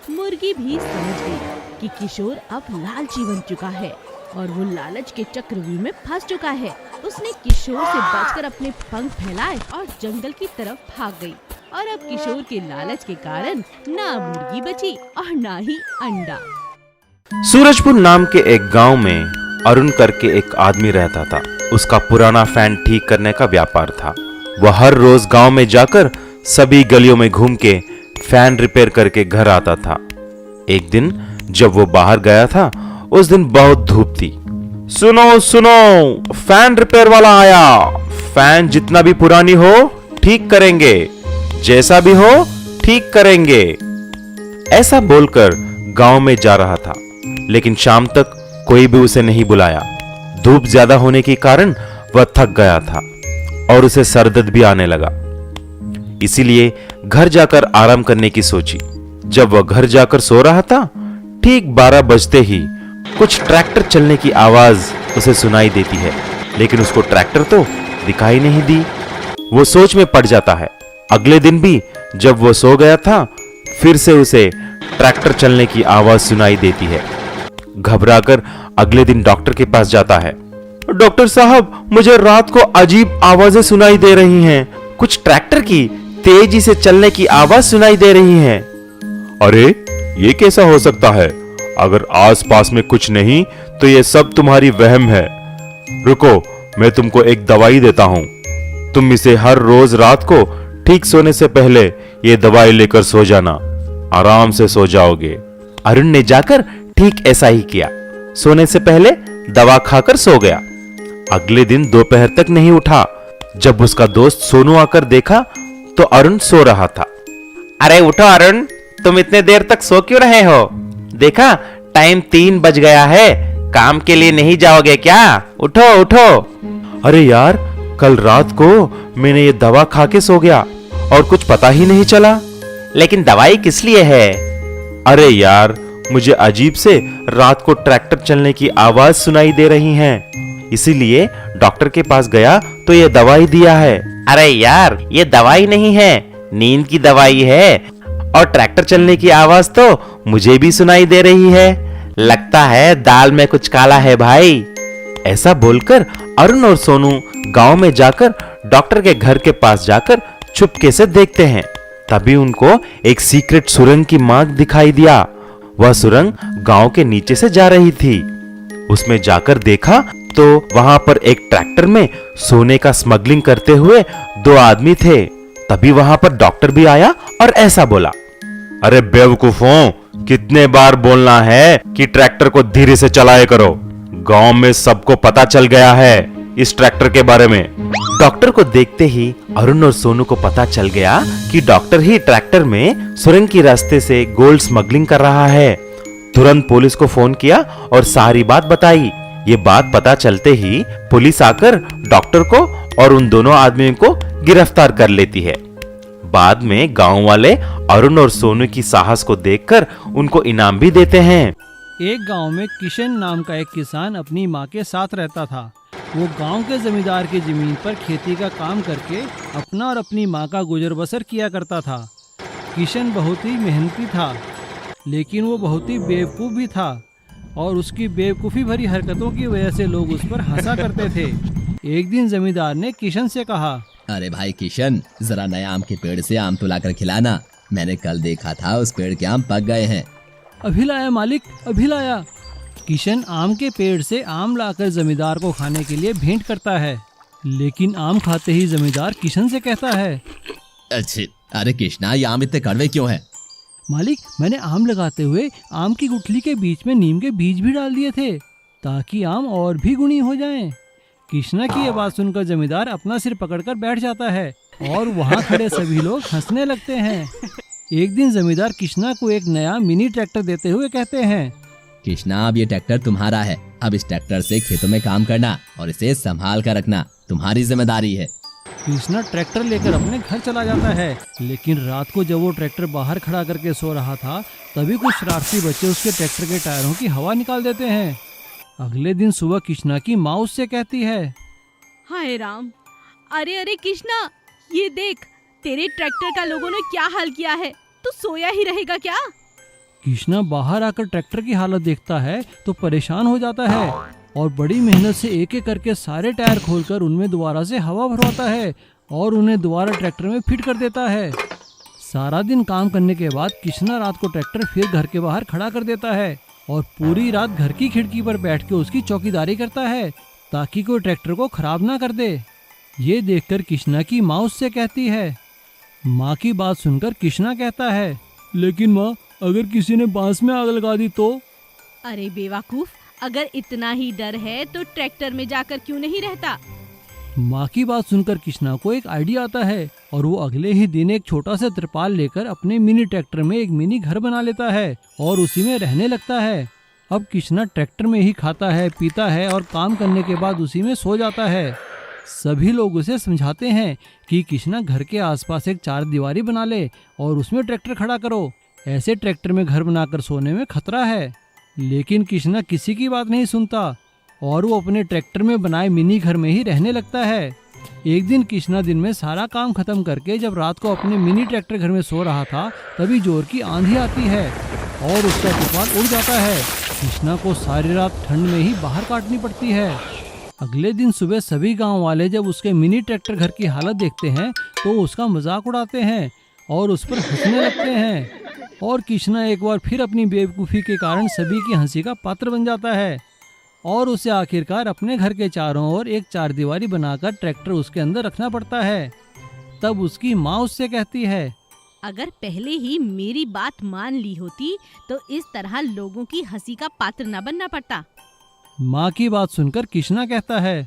मुर्गी भी समझ गई कि किशोर अब लालची बन चुका है और वो लालच के चक्रव्यूह में फंस चुका है। उसने किशोर से बचकर अपने पंख फैलाए और जंगल की तरफ भाग गई। और अब किशोर के लालच के कारण ना मुर्गी बची और ना ही अंडा। सूरजपुर नाम के एक गांव में अरुण करके एक आदमी रहता था। उसका पुराना फैन ठीक करने का व्यापार था। वह हर रोज गांव में जाकर सभी गलियों में घूम के फैन रिपेयर करके घर आता था। एक दिन जब वो बाहर गया था, उस दिन बहुत धूप थी। सुनो सुनो, फैन रिपेयर वाला आया। फैन जितना भी पुरानी हो ठीक करेंगे, जैसा भी हो ठीक करेंगे। ऐसा बोलकर गांव में जा रहा था, लेकिन शाम तक कोई भी उसे नहीं बुलाया। धूप ज्यादा होने के कारण वह थक गया था और उसे सरदर्द भी आने लगा। इसीलिए घर जाकर आराम करने की सोची। जब वह घर जाकर सो रहा था, ठीक 12 बजते ही कुछ ट्रैक्टर चलने की आवाज उसे सुनाई देती है, लेकिन उसको ट्रैक्टर तो दिखाई नहीं दी। वो सोच में पड़ जाता है। अगले दिन भी जब वो सो गया था, फिर से उसे ट्रैक्टर चलने की आवाज सुनाई देती है। घबराकर अगले दिन डॉक्टर के पास जाता है। डॉक्टर साहब, मुझे रात को अजीब आवाजें सुनाई दे रही हैं। कुछ ट्रैक्टर की तेजी से चलने की आवाज सुनाई दे रही है। अरे, ये कैसा हो सकता है? अगर आसपास में कुछ नहीं तो ये सब तुम्हारी वहम है। रुको, मैं तुमको एक दवाई देता हूं। तुम इसे हर रोज रात को ठीक सोने से पहले ये दवाई लेकर सो जाना। आराम से सो जाओगे। अरुण ने जाकर ठीक ऐसा ही किया। सोने से पहले दवा खाकर सो गया। अगले दिन दोपहर तक नहीं उठा। जब उसका दोस्त सोनू आकर देखा तो अरुण सो रहा था। अरे उठो अरुण, तुम इतने देर तक सो क्यों रहे हो? देखा, टाइम 3 बज गया है। काम के लिए नहीं जाओगे क्या? उठो उठो। अरे यार, कल रात को मैंने ये दवा खा के सो गया और कुछ पता ही नहीं चला। लेकिन दवाई किस लिए है? अरे यार, मुझे अजीब से रात को ट्रैक्टर चलने की आवाज सुनाई दे रही है, इसीलिए डॉक्टर के पास गया तो ये दवाई दिया है। अरे यार, ये दवाई नहीं है, नींद की दवाई है। और ट्रैक्टर चलने की आवाज तो मुझे भी सुनाई दे रही है। लगता है दाल में कुछ काला है भाई। ऐसा बोलकर अरुण और सोनू गांव में जाकर डॉक्टर के घर के पास जाकर चुपके से देखते हैं। तभी उनको एक सीक्रेट सुरंग की मार्ग दिखाई दिया। वह सुरंग गांव के नीचे से जा रही थी। उसमें जाकर देखा तो वहां पर एक ट्रैक्टर में सोने का स्मगलिंग करते हुए 2 आदमी थे। तभी वहां पर डॉक्टर भी आया और ऐसा बोला। अरे बेवकूफों, कितने बार बोलना है कि ट्रैक्टर को धीरे से चलाया करो। गांव में सबको पता चल गया है इस ट्रैक्टर के बारे में। डॉक्टर को देखते ही अरुण और सोनू को पता चल गया कि डॉक्टर ही ट्रैक्टर में सुरंग की रास्ते से गोल्ड स्मगलिंग कर रहा है। तुरंत पुलिस को फोन किया और सारी बात बताई। ये बात पता चलते ही पुलिस आकर डॉक्टर को और उन दोनों आदमियों को गिरफ्तार कर लेती है। बाद में गांव वाले अरुण और सोनू की साहस को देखकर उनको इनाम भी देते हैं। एक गांव में किशन नाम का एक किसान अपनी माँ के साथ रहता था। वो गांव के जमींदार की जमीन पर खेती का काम करके अपना और अपनी माँ का गुजर बसर किया करता था। किशन बहुत ही मेहनती था, लेकिन वो बहुत ही बेवकूफ़ भी था और उसकी बेवकूफ़ी भरी हरकतों की वजह से लोग उस पर हंसा करते थे। एक दिन जमींदार ने किशन से कहा, अरे भाई किशन, जरा नए आम के पेड़ से आम तो लाकर खिलाना। मैंने कल देखा था उस पेड़ के आम पक गए हैं। अभी लाया मालिक, अभी लाया। किशन आम के पेड़ से आम लाकर जमींदार को खाने के लिए भेंट करता है, लेकिन आम खाते ही जमींदार किशन से कहता है, अच्छे, अरे कृष्णा, ये आम इतने कड़वे क्यों हैं? मालिक, मैंने आम लगाते हुए आम की गुठली के बीच में नीम के बीज भी डाल दिए थे ताकि आम और भी गुणी हो जाएं। कृष्णा की ये बात सुनकर जमींदार अपना सिर पकड़कर बैठ जाता है और वहाँ खड़े सभी लोग हंसने लगते हैं। एक दिन जमींदार कृष्णा को एक नया मिनी ट्रैक्टर देते हुए कहते हैं, कृष्णा, अब ये ट्रैक्टर तुम्हारा है। अब इस ट्रैक्टर से खेतों में काम करना और इसे संभाल कर रखना तुम्हारी जिम्मेदारी है। कृष्णा ट्रैक्टर लेकर अपने घर चला जाता है, लेकिन रात को जब वो ट्रैक्टर बाहर खड़ा करके सो रहा था तभी कुछ शरारती बच्चे उसके ट्रैक्टर के टायरों की हवा निकाल देते हैं। अगले दिन सुबह कृष्णा की माँ उससे कहती है, हाय राम, अरे अरे कृष्णा, ये देख, तेरे ट्रैक्टर का लोगों ने क्या हाल किया है। तू सोया ही रहेगा क्या? कृष्णा बाहर आकर ट्रैक्टर की हालत देखता है तो परेशान हो जाता है और बड़ी मेहनत से एक एक करके सारे टायर खोलकर उनमें दोबारा से हवा भरवाता है और उन्हें दोबारा ट्रैक्टर में फिट कर देता है। सारा दिन काम करने के बाद कृष्णा रात को ट्रैक्टर फिर घर के बाहर खड़ा कर देता है और पूरी रात घर की खिड़की पर बैठ के उसकी चौकीदारी करता है ताकि कोई ट्रैक्टर को खराब ना कर दे। ये देखकर कृष्णा की माँ उससे कहती है। माँ की बात सुनकर कृष्णा कहता है, लेकिन माँ, अगर किसी ने बांस में आग लगा दी तो? अरे बेवकूफ, अगर इतना ही डर है तो ट्रैक्टर में जाकर क्यों नहीं रहता? माँ की बात सुनकर कृष्णा को एक आइडिया आता है और वो अगले ही दिन एक छोटा सा तिरपाल लेकर अपने मिनी ट्रैक्टर में एक मिनी घर बना लेता है और उसी में रहने लगता है। अब कृष्णा ट्रैक्टर में ही खाता है, पीता है और काम करने के बाद उसी में सो जाता है। सभी लोग उसे समझाते हैं कि कृष्णा घर के आसपास एक चार दीवारी बना ले और उसमें ट्रैक्टर खड़ा करो। ऐसे ट्रैक्टर में घर बनाकर सोने में खतरा है, लेकिन कृष्णा किसी की बात नहीं सुनता और वो अपने ट्रैक्टर में बनाए मिनी घर में ही रहने लगता है। एक दिन कृष्णा दिन में सारा काम खत्म करके जब रात को अपने मिनी ट्रैक्टर घर में सो रहा था तभी जोर की आंधी आती है और उसका तिरपाल उड़ जाता है। कृष्णा को सारी रात ठंड में ही बाहर काटनी पड़ती है। अगले दिन सुबह सभी गांव वाले जब उसके मिनी ट्रैक्टर घर की हालत देखते हैं तो उसका मजाक उड़ाते हैं और उस पर हंसने लगते हैं और कृष्णा एक बार फिर अपनी बेवकूफ़ी के कारण सभी की हंसी का पात्र बन जाता है और उसे आखिरकार अपने घर के चारों ओर एक चार दीवारी बनाकर ट्रैक्टर उसके अंदर रखना पड़ता है। तब उसकी माँ उससे कहती है, अगर पहले ही मेरी बात मान ली होती तो इस तरह लोगों की हंसी का पात्र न बनना पड़ता। माँ की बात सुनकर कृष्णा कहता है,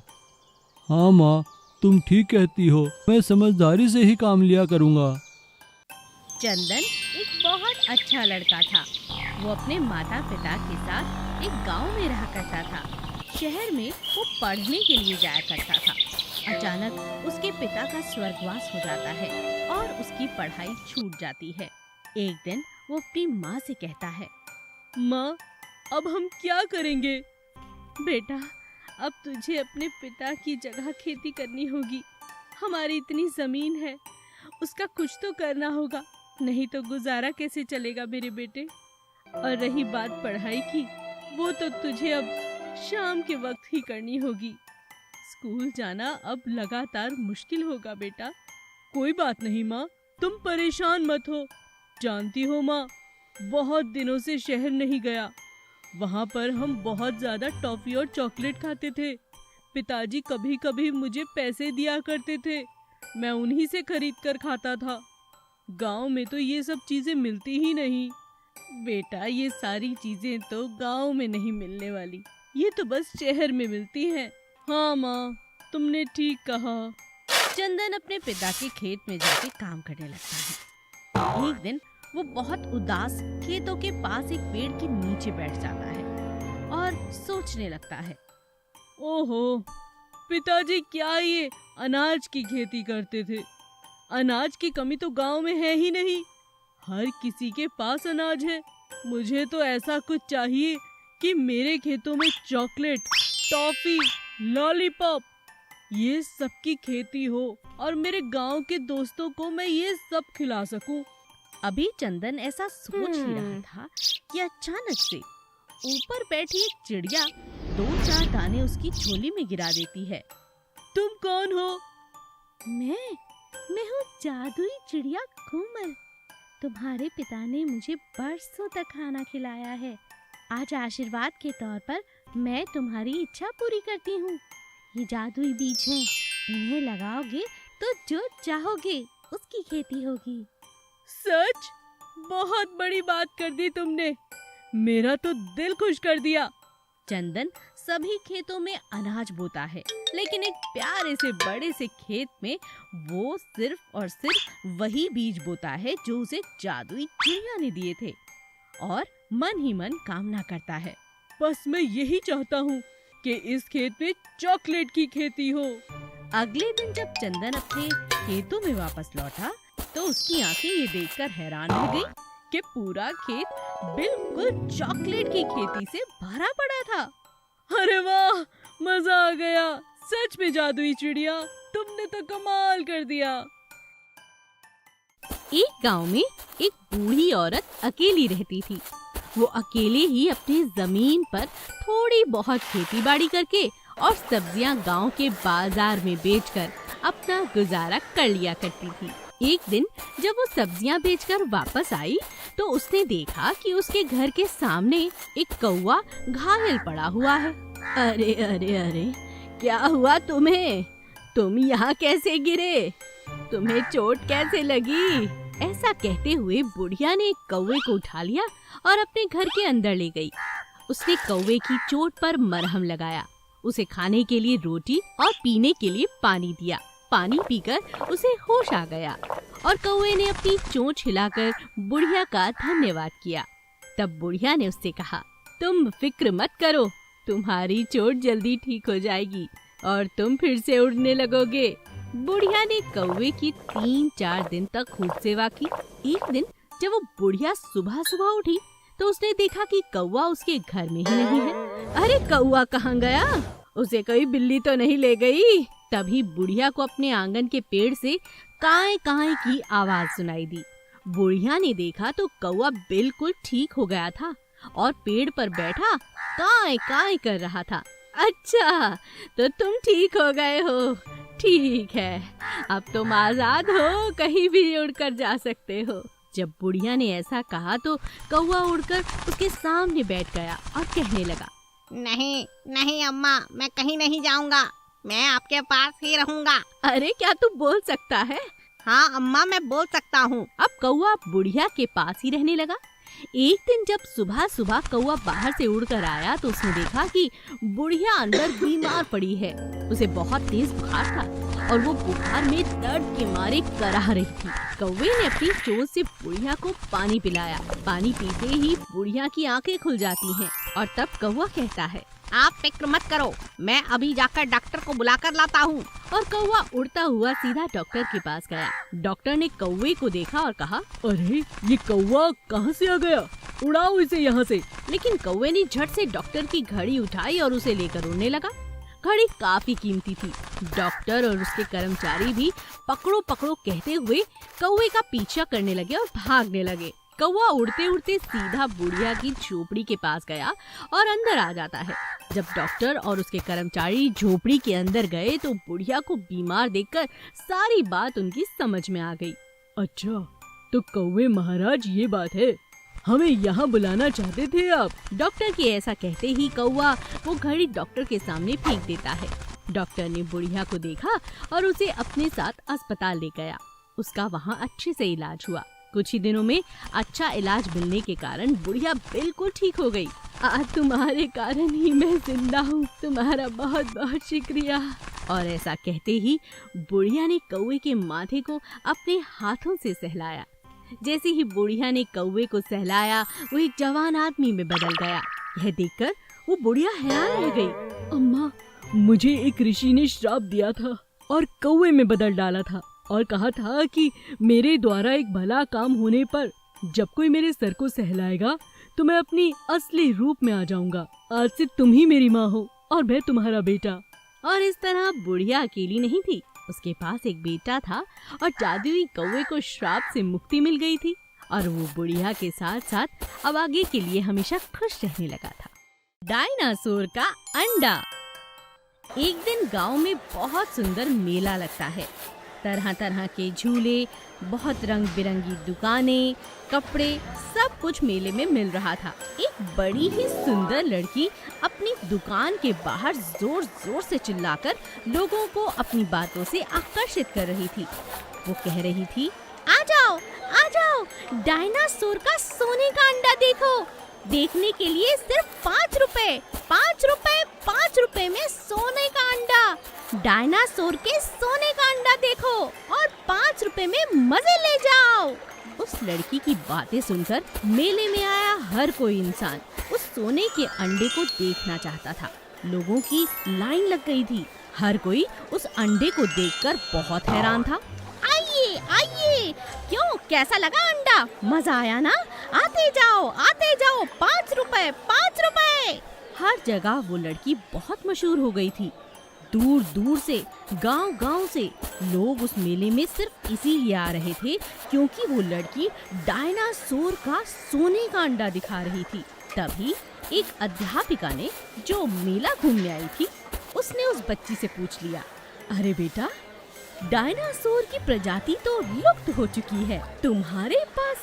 हाँ माँ, तुम ठीक कहती हो, मैं समझदारी से ही काम लिया करूँगा। चंदन एक बहुत अच्छा लड़का था। वो अपने माता पिता के साथ एक गांव में रहा करता था। शहर में वो पढ़ने के लिए जाया करता था। अचानक उसके पिता का स्वर्गवास हो जाता है और उसकी पढ़ाई छूट जाती है। एक दिन वो अपनी माँ से कहता है, माँ, अब हम क्या करेंगे? बेटा, अब तुझे अपने पिता की जगह खेती करनी होगी। हमारी इतनी जमीन है, उसका कुछ तो करना होगा, नहीं तो गुजारा कैसे चलेगा मेरे बेटे। और रही बात पढ़ाई की, वो तो तुझे अब शाम के वक्त ही करनी होगी। स्कूल जाना अब लगातार मुश्किल होगा बेटा। कोई बात नहीं माँ, तुम परेशान मत हो। जानती हो माँ, बहुत दिनों से शहर नहीं गया। वहाँ पर हम बहुत ज्यादा टॉफी और चॉकलेट खाते थे। पिताजी कभी कभी मुझे पैसे दिया करते थे, मैं उन्हीं से खरीद कर खाता था। गांव में तो ये सब चीजें मिलती ही नहीं। बेटा, ये सारी चीजें तो गांव में नहीं मिलने वाली, ये तो बस शहर में मिलती हैं। हाँ माँ, तुमने ठीक कहा। चंदन अपने पिता के खेत में जाके काम करने लगता है। एक दिन वो बहुत उदास खेतों के पास एक पेड़ के नीचे बैठ जाता है और सोचने लगता है, ओहो, पिताजी क्या ये अनाज की खेती करते थे? अनाज की कमी तो गांव में है ही नहीं, हर किसी के पास अनाज है। मुझे तो ऐसा कुछ चाहिए कि मेरे खेतों में चॉकलेट, टॉफी लॉलीपॉप, ये सबकी खेती हो और मेरे गांव के दोस्तों को मैं ये सब खिला सकूं। अभी चंदन ऐसा सोच ही रहा था कि अचानक से ऊपर बैठी एक चिड़िया 2-4 दाने उसकी झोली में गिरा देती है। तुम कौन हो? मैं हूँ जादुई चिड़िया घूमर। तुम्हारे पिता ने मुझे बरसों तक खाना खिलाया है। आज आशीर्वाद के तौर पर मैं तुम्हारी इच्छा पूरी करती हूँ। ये जादुई बीज हैं, इन्हें लगाओगे तो जो चाहोगे उसकी खेती होगी। सच? बहुत बड़ी बात कर दी तुमने, मेरा तो दिल खुश कर दिया। चंदन सभी खेतों में अनाज बोता है, लेकिन एक प्यारे से बड़े से खेत में वो सिर्फ और सिर्फ वही बीज बोता है जो उसे जादुई चिड़िया ने दिए थे, और मन ही मन कामना करता है। बस मैं यही चाहता हूँ कि इस खेत में चॉकलेट की खेती हो। अगले दिन जब चंदन अपने खेतों में वापस लौटा तो उसकी आंखें ये देखकर हैरान हो गई कि पूरा खेत बिल्कुल चॉकलेट की खेती से भरा पड़ा था। अरे वाह, मजा आ गया। सच में जादुई चिड़िया, तुमने तो कमाल कर दिया। एक गांव में एक बूढ़ी औरत अकेली रहती थी। वो अकेले ही अपनी जमीन पर थोड़ी बहुत खेती बाड़ी करके और सब्जियां गांव के बाजार में बेचकर अपना गुजारा कर लिया करती थी। एक दिन जब वो सब्जियां बेचकर वापस आई तो उसने देखा कि उसके घर के सामने एक कौवा घायल पड़ा हुआ है। अरे अरे अरे, क्या हुआ तुम्हें? तुम यहाँ कैसे गिरे? तुम्हें चोट कैसे लगी? ऐसा कहते हुए बुढ़िया ने एक कौवे को उठा लिया और अपने घर के अंदर ले गई। उसने कौवे की चोट पर मरहम लगाया, उसे खाने के लिए रोटी और पीने के लिए पानी दिया। पानी पीकर उसे होश आ गया और कौवे ने अपनी चोंच हिलाकर बुढ़िया का धन्यवाद किया। तब बुढ़िया ने उससे कहा, तुम फिक्र मत करो, तुम्हारी चोट जल्दी ठीक हो जाएगी और तुम फिर से उड़ने लगोगे। बुढ़िया ने कौवे की 3-4 दिन तक खूब सेवा की। एक दिन जब वो बुढ़िया सुबह सुबह उठी तो उसने देखा कि कौवा उसके घर में ही नहीं है। अरे कौवा कहाँ गया? उसे कोई बिल्ली तो नहीं ले गई? तभी बुढ़िया को अपने आंगन के पेड़ से काए काए की आवाज सुनाई दी। बुढ़िया ने देखा तो कौवा बिल्कुल ठीक हो गया था और पेड़ पर बैठा काए काए कर रहा था। अच्छा, तो तुम ठीक हो गए हो। ठीक है, अब तुम आजाद हो, कहीं भी उड़कर जा सकते हो। जब बुढ़िया ने ऐसा कहा तो कौवा उड़कर उसके सामने बैठ गया और कहने लगा, नहीं नहीं अम्मा, मैं कहीं नहीं जाऊंगा, मैं आपके पास ही रहूंगा। अरे क्या तू बोल सकता है? हाँ अम्मा, मैं बोल सकता हूँ। अब कौवा बुढ़िया के पास ही रहने लगा। एक दिन जब सुबह सुबह कौवा बाहर से उड़कर आया तो उसने देखा कि बुढ़िया अंदर बीमार पड़ी है। उसे बहुत तेज बुखार था और वो बुखार में दर्द के मारे कराह रही थी। कौवे ने अपनी चोंच से बुढ़िया को पानी पिलाया। पानी पीते ही बुढ़िया की आंखें खुल जाती हैं और तब कौवा कहता है, आप फिक्र मत करो, मैं अभी जाकर डॉक्टर को बुलाकर लाता हूँ। और कौवा उड़ता हुआ सीधा डॉक्टर के पास गया। डॉक्टर ने कौवे को देखा और कहा, अरे ये कौवा कहाँ से आ गया? उड़ाओ इसे यहाँ से। लेकिन कौवे ने झट से डॉक्टर की घड़ी उठाई और उसे लेकर उड़ने लगा। घड़ी काफी कीमती थी। डॉक्टर और उसके कर्मचारी भी पकड़ो पकड़ो कहते हुए कौवे का पीछा करने लगे और भागने लगे। कौवा उड़ते उड़ते सीधा बुढ़िया की झोपड़ी के पास गया और अंदर आ जाता है। जब डॉक्टर और उसके कर्मचारी झोपड़ी के अंदर गए तो बुढ़िया को बीमार देखकर सारी बात उनकी समझ में आ गई। अच्छा, तो कौवे महाराज ये बात है, हमें यहाँ बुलाना चाहते थे आप? डॉक्टर के ऐसा कहते ही कौवा वो घड़ी डॉक्टर के सामने फेंक देता है। डॉक्टर ने बुढ़िया को देखा और उसे अपने साथ अस्पताल ले गया। उसका वहाँ अच्छे से इलाज हुआ। कुछ ही दिनों में अच्छा इलाज मिलने के कारण बुढ़िया बिल्कुल ठीक हो गई। आज तुम्हारे कारण ही मैं जिंदा हूँ, तुम्हारा बहुत बहुत शुक्रिया। और ऐसा कहते ही बुढ़िया ने कौवे के माथे को अपने हाथों से सहलाया। जैसे ही बुढ़िया ने कौवे को सहलाया वो एक जवान आदमी में बदल गया। यह देखकर वो बुढ़िया हैरान रह गई। अम्मा, मुझे एक ऋषि ने श्राप दिया था और कौवे में बदल डाला था और कहा था कि मेरे द्वारा एक भला काम होने पर जब कोई मेरे सर को सहलाएगा तो मैं अपनी असली रूप में आ जाऊंगा। आज से तुम ही मेरी माँ हो और मैं तुम्हारा बेटा। और इस तरह बुढ़िया अकेली नहीं थी, उसके पास एक बेटा था और जादुई कौवे को श्राप से मुक्ति मिल गई थी और वो बुढ़िया के साथ साथ अब आगे के लिए हमेशा खुश रहने लगा था। डायनासोर का अंडा। एक दिन गांव में बहुत सुंदर मेला लगता है। तरह तरह के झूले, बहुत रंग बिरंगी दुकानें, कपड़े, सब कुछ मेले में मिल रहा था। एक बड़ी ही सुंदर लड़की अपनी दुकान के बाहर जोर जोर से चिल्लाकर लोगों को अपनी बातों से आकर्षित कर रही थी। वो कह रही थी, आ जाओ, डायनासोर का सोने का अंडा देखो। देखने के लिए सिर्फ 5 रुपए, 5 रुपए, 5 रुपए में सोने का अंडा। डायनासोर के सोने का अंडा देखो और 5 रुपए में मजे ले जाओ। उस लड़की की बातें सुनकर मेले में आया हर कोई इंसान उस सोने के अंडे को देखना चाहता था। लोगों की लाइन लग गई थी। हर कोई उस अंडे को देखकर बहुत हैरान था। आइए, आइए, क्यों, कैसा लगा अंडा? मजा आया ना? आते जाओ, 5 रुपए, 5 रुपए। हर जगह वो लड़की बहुत मशहूर हो गई थी। दूर दूर से, गांव गांव से लोग उस मेले में सिर्फ इसीलिए आ रहे थे क्योंकि वो लड़की डायनासोर का सोने का अंडा दिखा रही थी। तभी एक अध्यापिका ने, जो मेला घूमने आई थी, उसने उस बच्ची से पूछ लिया, अरे बेटा, डायनासोर की प्रजाति तो लुप्त हो चुकी है, तुम्हारे पास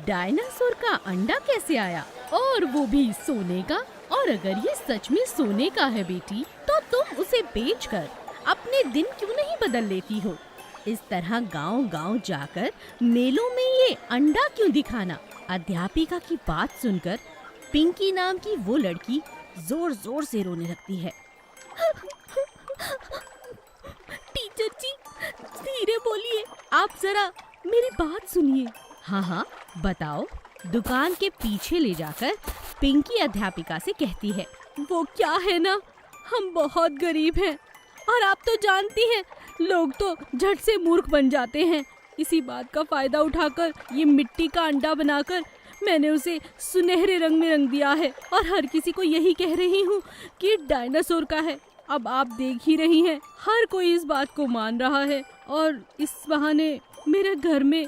डायनासोर का अंडा कैसे आया, और वो भी सोने का? और अगर ये सच में सोने का है बेटी, तो तुम उसे बेचकर अपने दिन क्यों नहीं बदल लेती हो? इस तरह गांव-गांव जाकर मेलों में ये अंडा क्यों दिखाना? अध्यापिका की बात सुनकर पिंकी नाम की वो लड़की जोर जोर से रोने लगती है। टीचर जी, धीरे बोलिए, आप जरा मेरी बात सुनिए। हाँ, बताओ। दुकान के पीछे ले जाकर पिंकी अध्यापिका से कहती है, वो क्या है ना, हम बहुत गरीब हैं और आप तो जानती हैं, लोग तो झट से मूर्ख बन जाते हैं। इसी बात का फायदा उठाकर ये मिट्टी का अंडा बनाकर मैंने उसे सुनहरे रंग में रंग दिया है और हर किसी को यही कह रही हूँ कि डायनासोर का है। अब आप देख ही रही हैं, हर कोई इस बात को मान रहा है और इस बहाने मेरे घर में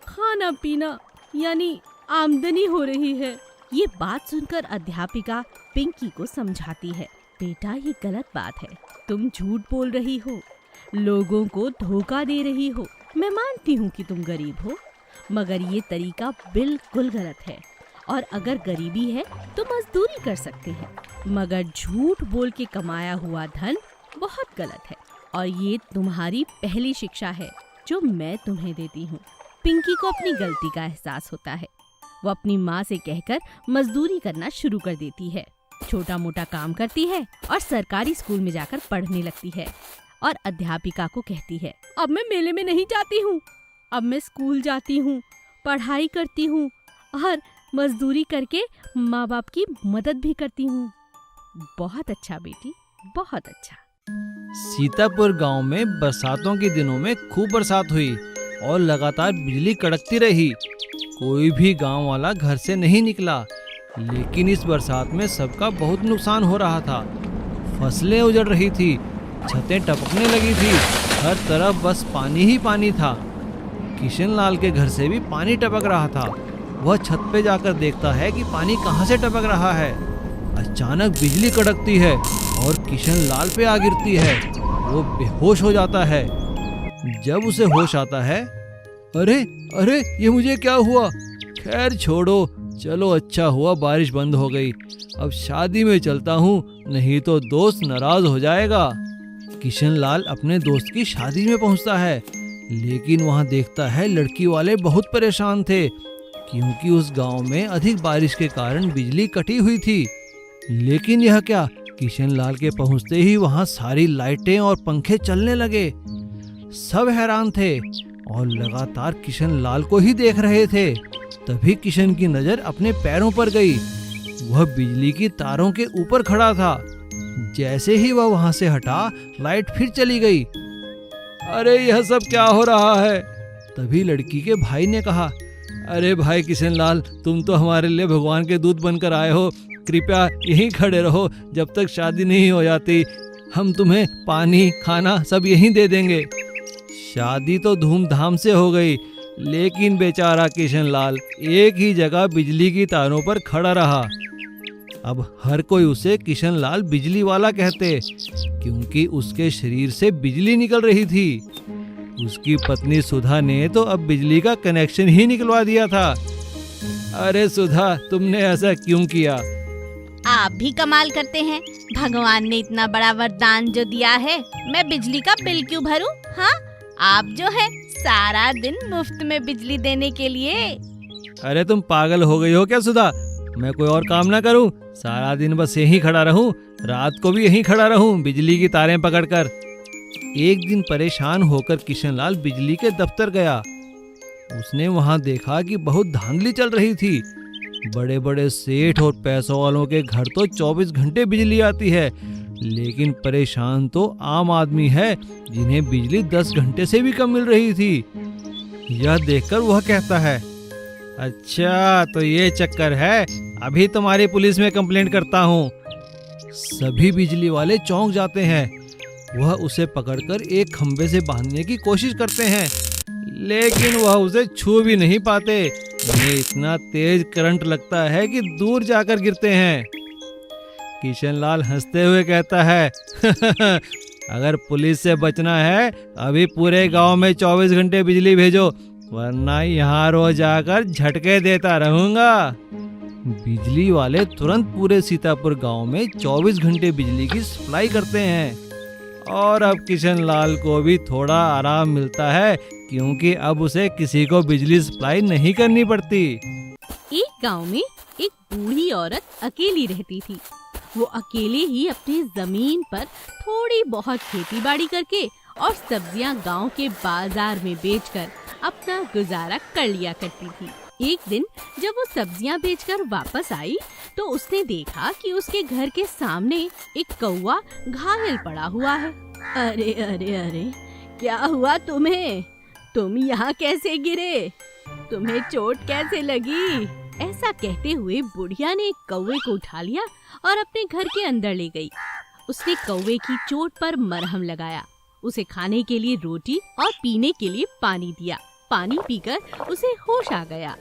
खाना पीना यानी आमदनी हो रही है। ये बात सुनकर अध्यापिका पिंकी को समझाती है, बेटा ये गलत बात है, तुम झूठ बोल रही हो, लोगों को धोखा दे रही हो। मैं मानती हूँ कि तुम गरीब हो, मगर ये तरीका बिल्कुल गलत है और अगर गरीबी है तो मजदूरी कर सकते हैं, मगर झूठ बोल के कमाया हुआ धन बहुत गलत है और ये तुम्हारी पहली शिक्षा है जो मैं तुम्हें देती हूँ। पिंकी को अपनी गलती का एहसास होता है। वो अपनी माँ से कहकर मजदूरी करना शुरू कर देती है, छोटा मोटा काम करती है और सरकारी स्कूल में जाकर पढ़ने लगती है और अध्यापिका को कहती है, अब मैं मेले में नहीं जाती हूँ, अब मैं स्कूल जाती हूँ, पढ़ाई करती हूँ और मजदूरी करके माँ बाप की मदद भी करती हूँ। बहुत अच्छा बेटी, बहुत अच्छा। सीतापुर गांव में बरसातों के दिनों में खूब बरसात हुई और लगातार बिजली कड़कती रही। कोई भी गांव वाला घर से नहीं निकला, लेकिन इस बरसात में सबका बहुत नुकसान हो रहा था। फसलें उजड़ रही थी, छतें टपकने लगी थी, हर तरफ बस पानी ही पानी था। किशन लाल के घर से भी पानी टपक रहा था। वह छत पे जाकर देखता है कि पानी कहाँ से टपक रहा है। अचानक बिजली कड़कती है और किशन लाल पे आ गिरती है। वो बेहोश हो जाता है। जब उसे होश आता है, अरे अरे ये मुझे क्या हुआ? खैर छोड़ो, चलो अच्छा हुआ बारिश बंद हो गई। अब शादी में चलता हूँ, नहीं तो दोस्त नाराज हो जाएगा। किशन लाल अपने दोस्त की शादी में पहुँचता है, लेकिन वहाँ देखता है लड़की वाले बहुत परेशान थे क्योंकि उस गांव में अधिक बारिश के कारण बिजली कटी हुई थी। लेकिन यह क्या, किशन लाल के पहुँचते ही वहाँ सारी लाइटें और पंखे चलने लगे। सब हैरान थे और लगातार किशन लाल को ही देख रहे थे। तभी किशन की नजर अपने पैरों पर गई। वह बिजली की तारों के ऊपर खड़ा था। जैसे ही वह वहां से हटा, लाइट फिर चली गई। अरे यह सब क्या हो रहा है? तभी लड़की के भाई ने कहा, अरे भाई किशन लाल, तुम तो हमारे लिए भगवान के दूत बनकर आए हो। कृपया यहीं खड़े रहो जब तक शादी नहीं हो जाती। हम तुम्हें पानी खाना सब यहीं दे देंगे। शादी तो धूमधाम से हो गई, लेकिन बेचारा किशनलाल एक ही जगह बिजली की तारों पर खड़ा रहा। अब हर कोई उसे किशनलाल बिजली वाला कहते, क्योंकि उसके शरीर से बिजली निकल रही थी। उसकी पत्नी सुधा ने तो अब बिजली का कनेक्शन ही निकलवा दिया था। अरे सुधा, तुमने ऐसा क्यों किया? आप भी कमाल करते हैं। भगवान ने इतना बड़ा वरदान जो दिया है, मैं बिजली का बिल क्यों भरूं? हाँ, आप जो है सारा दिन मुफ्त में बिजली देने के लिए। अरे तुम पागल हो गई हो क्या सुधा? मैं कोई और काम ना करूं? सारा दिन बस यहीं खड़ा रहूं, रात को भी यहीं खड़ा रहूं बिजली की तारें पकड़कर? एक दिन परेशान होकर किशनलाल बिजली के दफ्तर गया। उसने वहां देखा कि बहुत धांधली चल रही थी। बड़े बड़े सेठ और पैसों वालों के घर तो 24 घंटे बिजली आती है, लेकिन परेशान तो आम आदमी है जिन्हें बिजली 10 घंटे से भी कम मिल रही थी। यह देखकर वह कहता है, अच्छा तो ये चक्कर है, अभी तुम्हारी पुलिस में कंप्लेंट करता हूँ। सभी बिजली वाले चौंक जाते हैं। वह उसे पकड़कर एक खंबे से बांधने की कोशिश करते हैं, लेकिन वह उसे छू भी नहीं पाते। उन्हें इतना तेज करंट लगता है कि दूर जाकर गिरते हैं। किशनलाल हंसते हुए कहता है, अगर पुलिस से बचना है, अभी पूरे गांव में 24 घंटे बिजली भेजो, वरना यहाँ रोज आकर झटके देता रहूंगा। बिजली वाले तुरंत पूरे सीतापुर गांव में 24 घंटे बिजली की सप्लाई करते हैं। और अब किशनलाल को भी थोड़ा आराम मिलता है, क्योंकि अब उसे किसी को बिजली सप्लाई नहीं करनी पड़ती। एक गांव में एक बूढ़ी औरत अकेली रहती थी। वो अकेले ही अपनी जमीन पर थोड़ी बहुत खेती बाड़ी करके और सब्जियां गांव के बाजार में बेचकर अपना गुजारा कर लिया करती थी। एक दिन जब वो सब्जियां बेचकर वापस आई तो उसने देखा कि उसके घर के सामने एक कौवा घायल पड़ा हुआ है। अरे अरे अरे, क्या हुआ तुम्हें? तुम यहाँ कैसे गिरे? तुम्हें चोट कैसे लगी? ऐसा कहते हुए बुढ़िया ने एक कौवे को उठा लिया और अपने घर के अंदर ले गई। उसने कौवे की चोट पर मरहम लगाया, उसे खाने के लिए रोटी और पीने के लिए पानी दिया। पानी पीकर उसे होश आ गया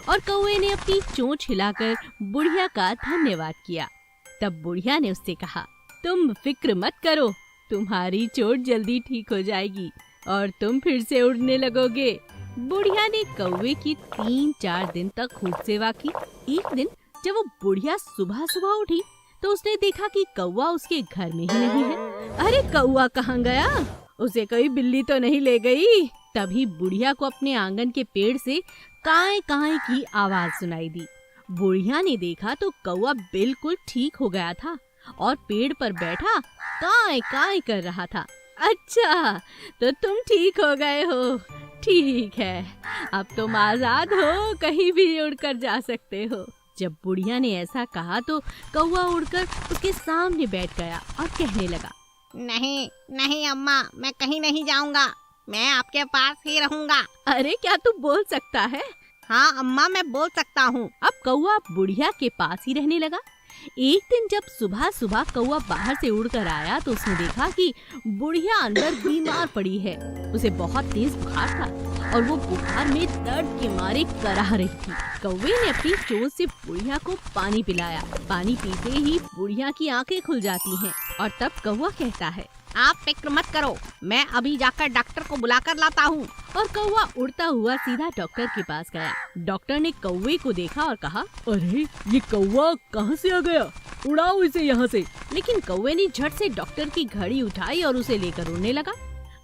और कौवे ने अपनी चोंच हिलाकर बुढ़िया का धन्यवाद किया। तब बुढ़िया ने उससे कहा, तुम फिक्र मत करो, तुम्हारी चोट जल्दी ठीक हो जाएगी और तुम फिर से उड़ने लगोगे। बुढ़िया ने कौवे की 3-4 दिन तक खूब सेवा की। एक दिन जब वो बुढ़िया सुबह सुबह उठी तो उसने देखा कि कौवा उसके घर में ही नहीं है। अरे कौवा कहाँ गया? उसे कोई बिल्ली तो नहीं ले गई? तभी बुढ़िया को अपने आंगन के पेड़ से काए काए की आवाज सुनाई दी। बुढ़िया ने देखा तो कौवा बिल्कुल ठीक हो गया था और पेड़ पर बैठा काए काए कर रहा था। अच्छा, तो तुम ठीक हो गए हो, ठीक है, अब तुम आजाद हो, कहीं भी उड़कर जा सकते हो। जब बुढ़िया ने ऐसा कहा तो कौवा उड़कर उसके सामने बैठ गया और कहने लगा, नहीं नहीं अम्मा, मैं कहीं नहीं जाऊंगा, मैं आपके पास ही रहूंगा। अरे क्या तू बोल सकता है? हाँ अम्मा, मैं बोल सकता हूँ। अब कौवा बुढ़िया के पास ही रहने लगा। एक दिन जब सुबह सुबह कौवा बाहर से उड़कर आया तो उसने देखा कि बुढ़िया अंदर बीमार पड़ी है। उसे बहुत तेज बुखार था और वो बुखार में दर्द के मारे कराह रही थी। कौवे ने अपनी चोंच से बुढ़िया को पानी पिलाया। पानी पीते ही बुढ़िया की आंखें खुल जाती हैं और तब कौवा कहता है, आप फिक्र मत करो, मैं अभी जाकर डॉक्टर को बुलाकर लाता हूँ। और कौवा उड़ता हुआ सीधा डॉक्टर के पास गया। डॉक्टर ने कौवे को देखा और कहा, अरे ये कौवा कहाँ से आ गया? उड़ाओ इसे यहाँ से। लेकिन कौवे ने झट से डॉक्टर की घड़ी उठाई और उसे लेकर उड़ने लगा।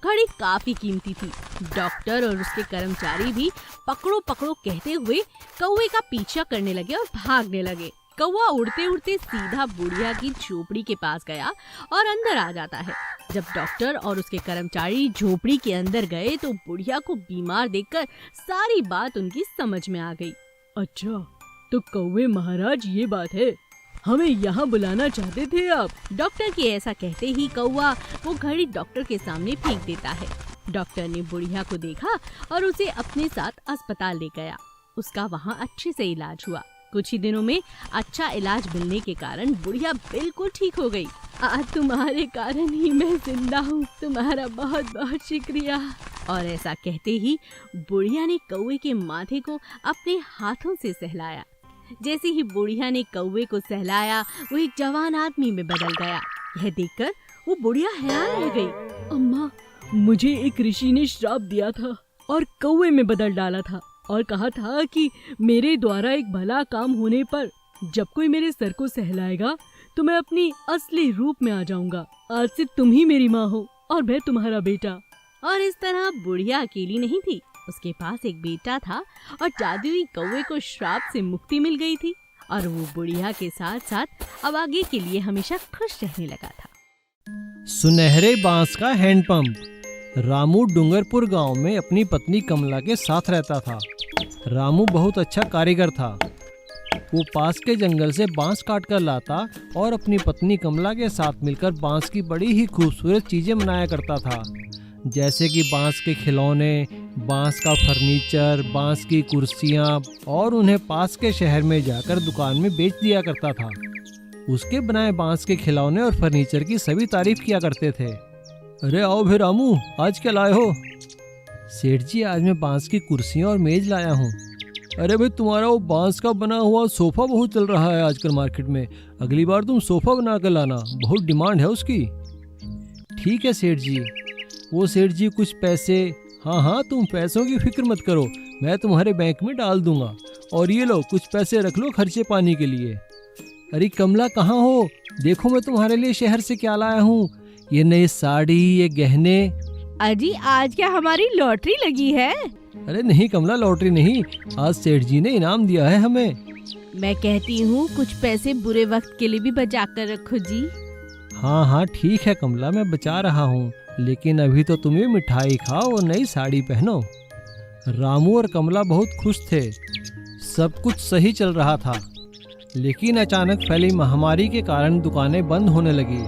घड़ी काफी कीमती थी। डॉक्टर और उसके कर्मचारी भी पकड़ो पकड़ो कहते हुए कौवे का पीछा करने लगे और भागने लगे। कौवा उड़ते उड़ते सीधा बुढ़िया की झोपड़ी के पास गया और अंदर आ जाता है। जब डॉक्टर और उसके कर्मचारी झोपड़ी के अंदर गए तो बुढ़िया को बीमार देखकर सारी बात उनकी समझ में आ गई। अच्छा, तो कौवे महाराज ये बात है, हमें यहाँ बुलाना चाहते थे आप? डॉक्टर के ऐसा कहते ही कौवा वो घड़ी डॉक्टर के सामने फेंक देता है। डॉक्टर ने बुढ़िया को देखा और उसे अपने साथ अस्पताल ले गया। उसका वहाँ अच्छे से इलाज हुआ। कुछ ही दिनों में अच्छा इलाज मिलने के कारण बुढ़िया बिल्कुल ठीक हो गई आज तुम्हारे कारण ही मैं जिंदा हूँ। तुम्हारा बहुत बहुत शुक्रिया। और ऐसा कहते ही बुढ़िया ने कौवे के माथे को अपने हाथों से सहलाया। जैसे ही बुढ़िया ने कौवे को सहलाया वो एक जवान आदमी में बदल गया। यह देखकर वो बुढ़िया हैरान रह गई। अम्मा, मुझे एक ऋषि ने श्राप दिया था और कौवे में बदल डाला था और कहा था कि मेरे द्वारा एक भला काम होने पर जब कोई मेरे सर को सहलाएगा तो मैं अपनी असली रूप में आ जाऊंगा। आज से तुम ही मेरी माँ हो और मैं तुम्हारा बेटा। और इस तरह बुढ़िया अकेली नहीं थी, उसके पास एक बेटा था और जादुई कौवे को श्राप से मुक्ति मिल गई थी और वो बुढ़िया के साथ साथ अब आगे के लिए हमेशा खुश रहने लगा था। सुनहरे बांस का हैंडपंप। रामू डूंगरपुर गांव में अपनी पत्नी कमला के साथ रहता था। रामू बहुत अच्छा कारीगर था। वो पास के जंगल से बांस काट कर लाता और अपनी पत्नी कमला के साथ मिलकर बांस की बड़ी ही खूबसूरत चीजें बनाया करता था, जैसे कि बांस के खिलौने, बांस का फर्नीचर, बांस की कुर्सियां, और उन्हें पास के शहर में जाकर दुकान में बेच दिया करता था। उसके बनाए बांस के खिलौने और फर्नीचर की सभी तारीफ किया करते थे। अरे आओ फिर रामू, आज क्या लाए हो? सेठ जी, आज मैं बांस की कुर्सियां और मेज लाया हूँ। अरे भाई, तुम्हारा वो बांस का बना हुआ सोफा बहुत चल रहा है आजकल मार्केट में। अगली बार तुम सोफा बना कर लाना, बहुत डिमांड है उसकी। ठीक है सेठ जी। वो सेठ जी कुछ पैसे, हाँ, तुम पैसों की फिक्र मत करो, मैं तुम्हारे बैंक में डाल दूंगा। और ये लो, कुछ पैसे रख लो खर्चे पानी के लिए। अरे कमला, कहाँ हो? देखो मैं तुम्हारे लिए शहर से क्या लाया हूँ। ये नई साड़ी, ये गहने। अजी, आज क्या हमारी लॉटरी लगी है? अरे नहीं कमला, लॉटरी नहीं, आज सेठ जी ने इनाम दिया है हमें। मैं कहती हूँ कुछ पैसे बुरे वक्त के लिए भी बचा कर रखो जी। हाँ, ठीक है कमला, मैं बचा रहा हूँ, लेकिन अभी तो तुम्हें मिठाई खाओ और नई साड़ी पहनो। रामू और कमला बहुत खुश थे। सब कुछ सही चल रहा था, लेकिन अचानक फैली महामारी के कारण दुकानें बंद होने लगी,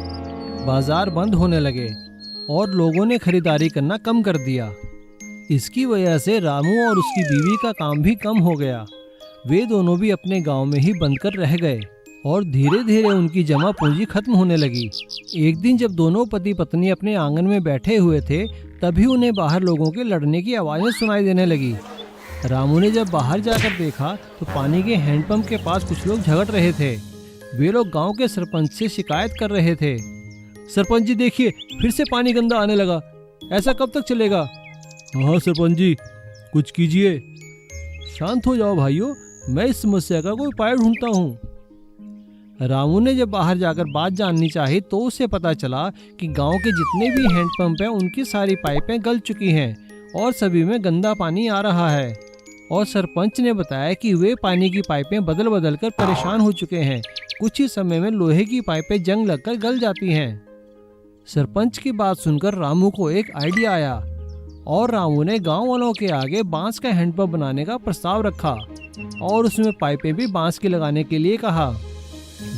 बाजार बंद होने लगे और लोगों ने खरीदारी करना कम कर दिया। इसकी वजह से रामू और उसकी बीवी का काम भी कम हो गया। वे दोनों भी अपने गांव में ही बंद कर रह गए और धीरे धीरे उनकी जमा पूंजी खत्म होने लगी। एक दिन जब दोनों पति पत्नी अपने आंगन में बैठे हुए थे, तभी उन्हें बाहर लोगों के लड़ने की आवाज़ें सुनाई देने लगी। रामू ने जब बाहर जाकर देखा तो पानी के हैंडपंप के पास कुछ लोग झगड़ रहे थे। वे लोग गाँव के सरपंच से शिकायत कर रहे थे। सरपंच जी देखिए, फिर से पानी गंदा आने लगा, ऐसा कब तक चलेगा? हाँ सरपंच जी, कुछ कीजिए। शांत हो जाओ भाइयों, मैं इस समस्या का कोई उपाय ढूंढता हूँ। रामू ने जब बाहर जाकर बात जाननी चाही तो उसे पता चला कि गांव के जितने भी हैंडपंप हैं उनकी सारी पाइपें गल चुकी हैं और सभी में गंदा पानी आ रहा है। और सरपंच ने बताया कि वे पानी की पाइपें बदल बदल कर परेशान हो चुके हैं। कुछ ही समय में लोहे की पाइपें जंग लगकर गल जाती हैं। सरपंच की बात सुनकर रामू को एक आइडिया आया और रामू ने गांव वालों के आगे बांस का हैंडपंप बनाने का प्रस्ताव रखा और उसमें पाइपें भी बांस की लगाने के लिए कहा।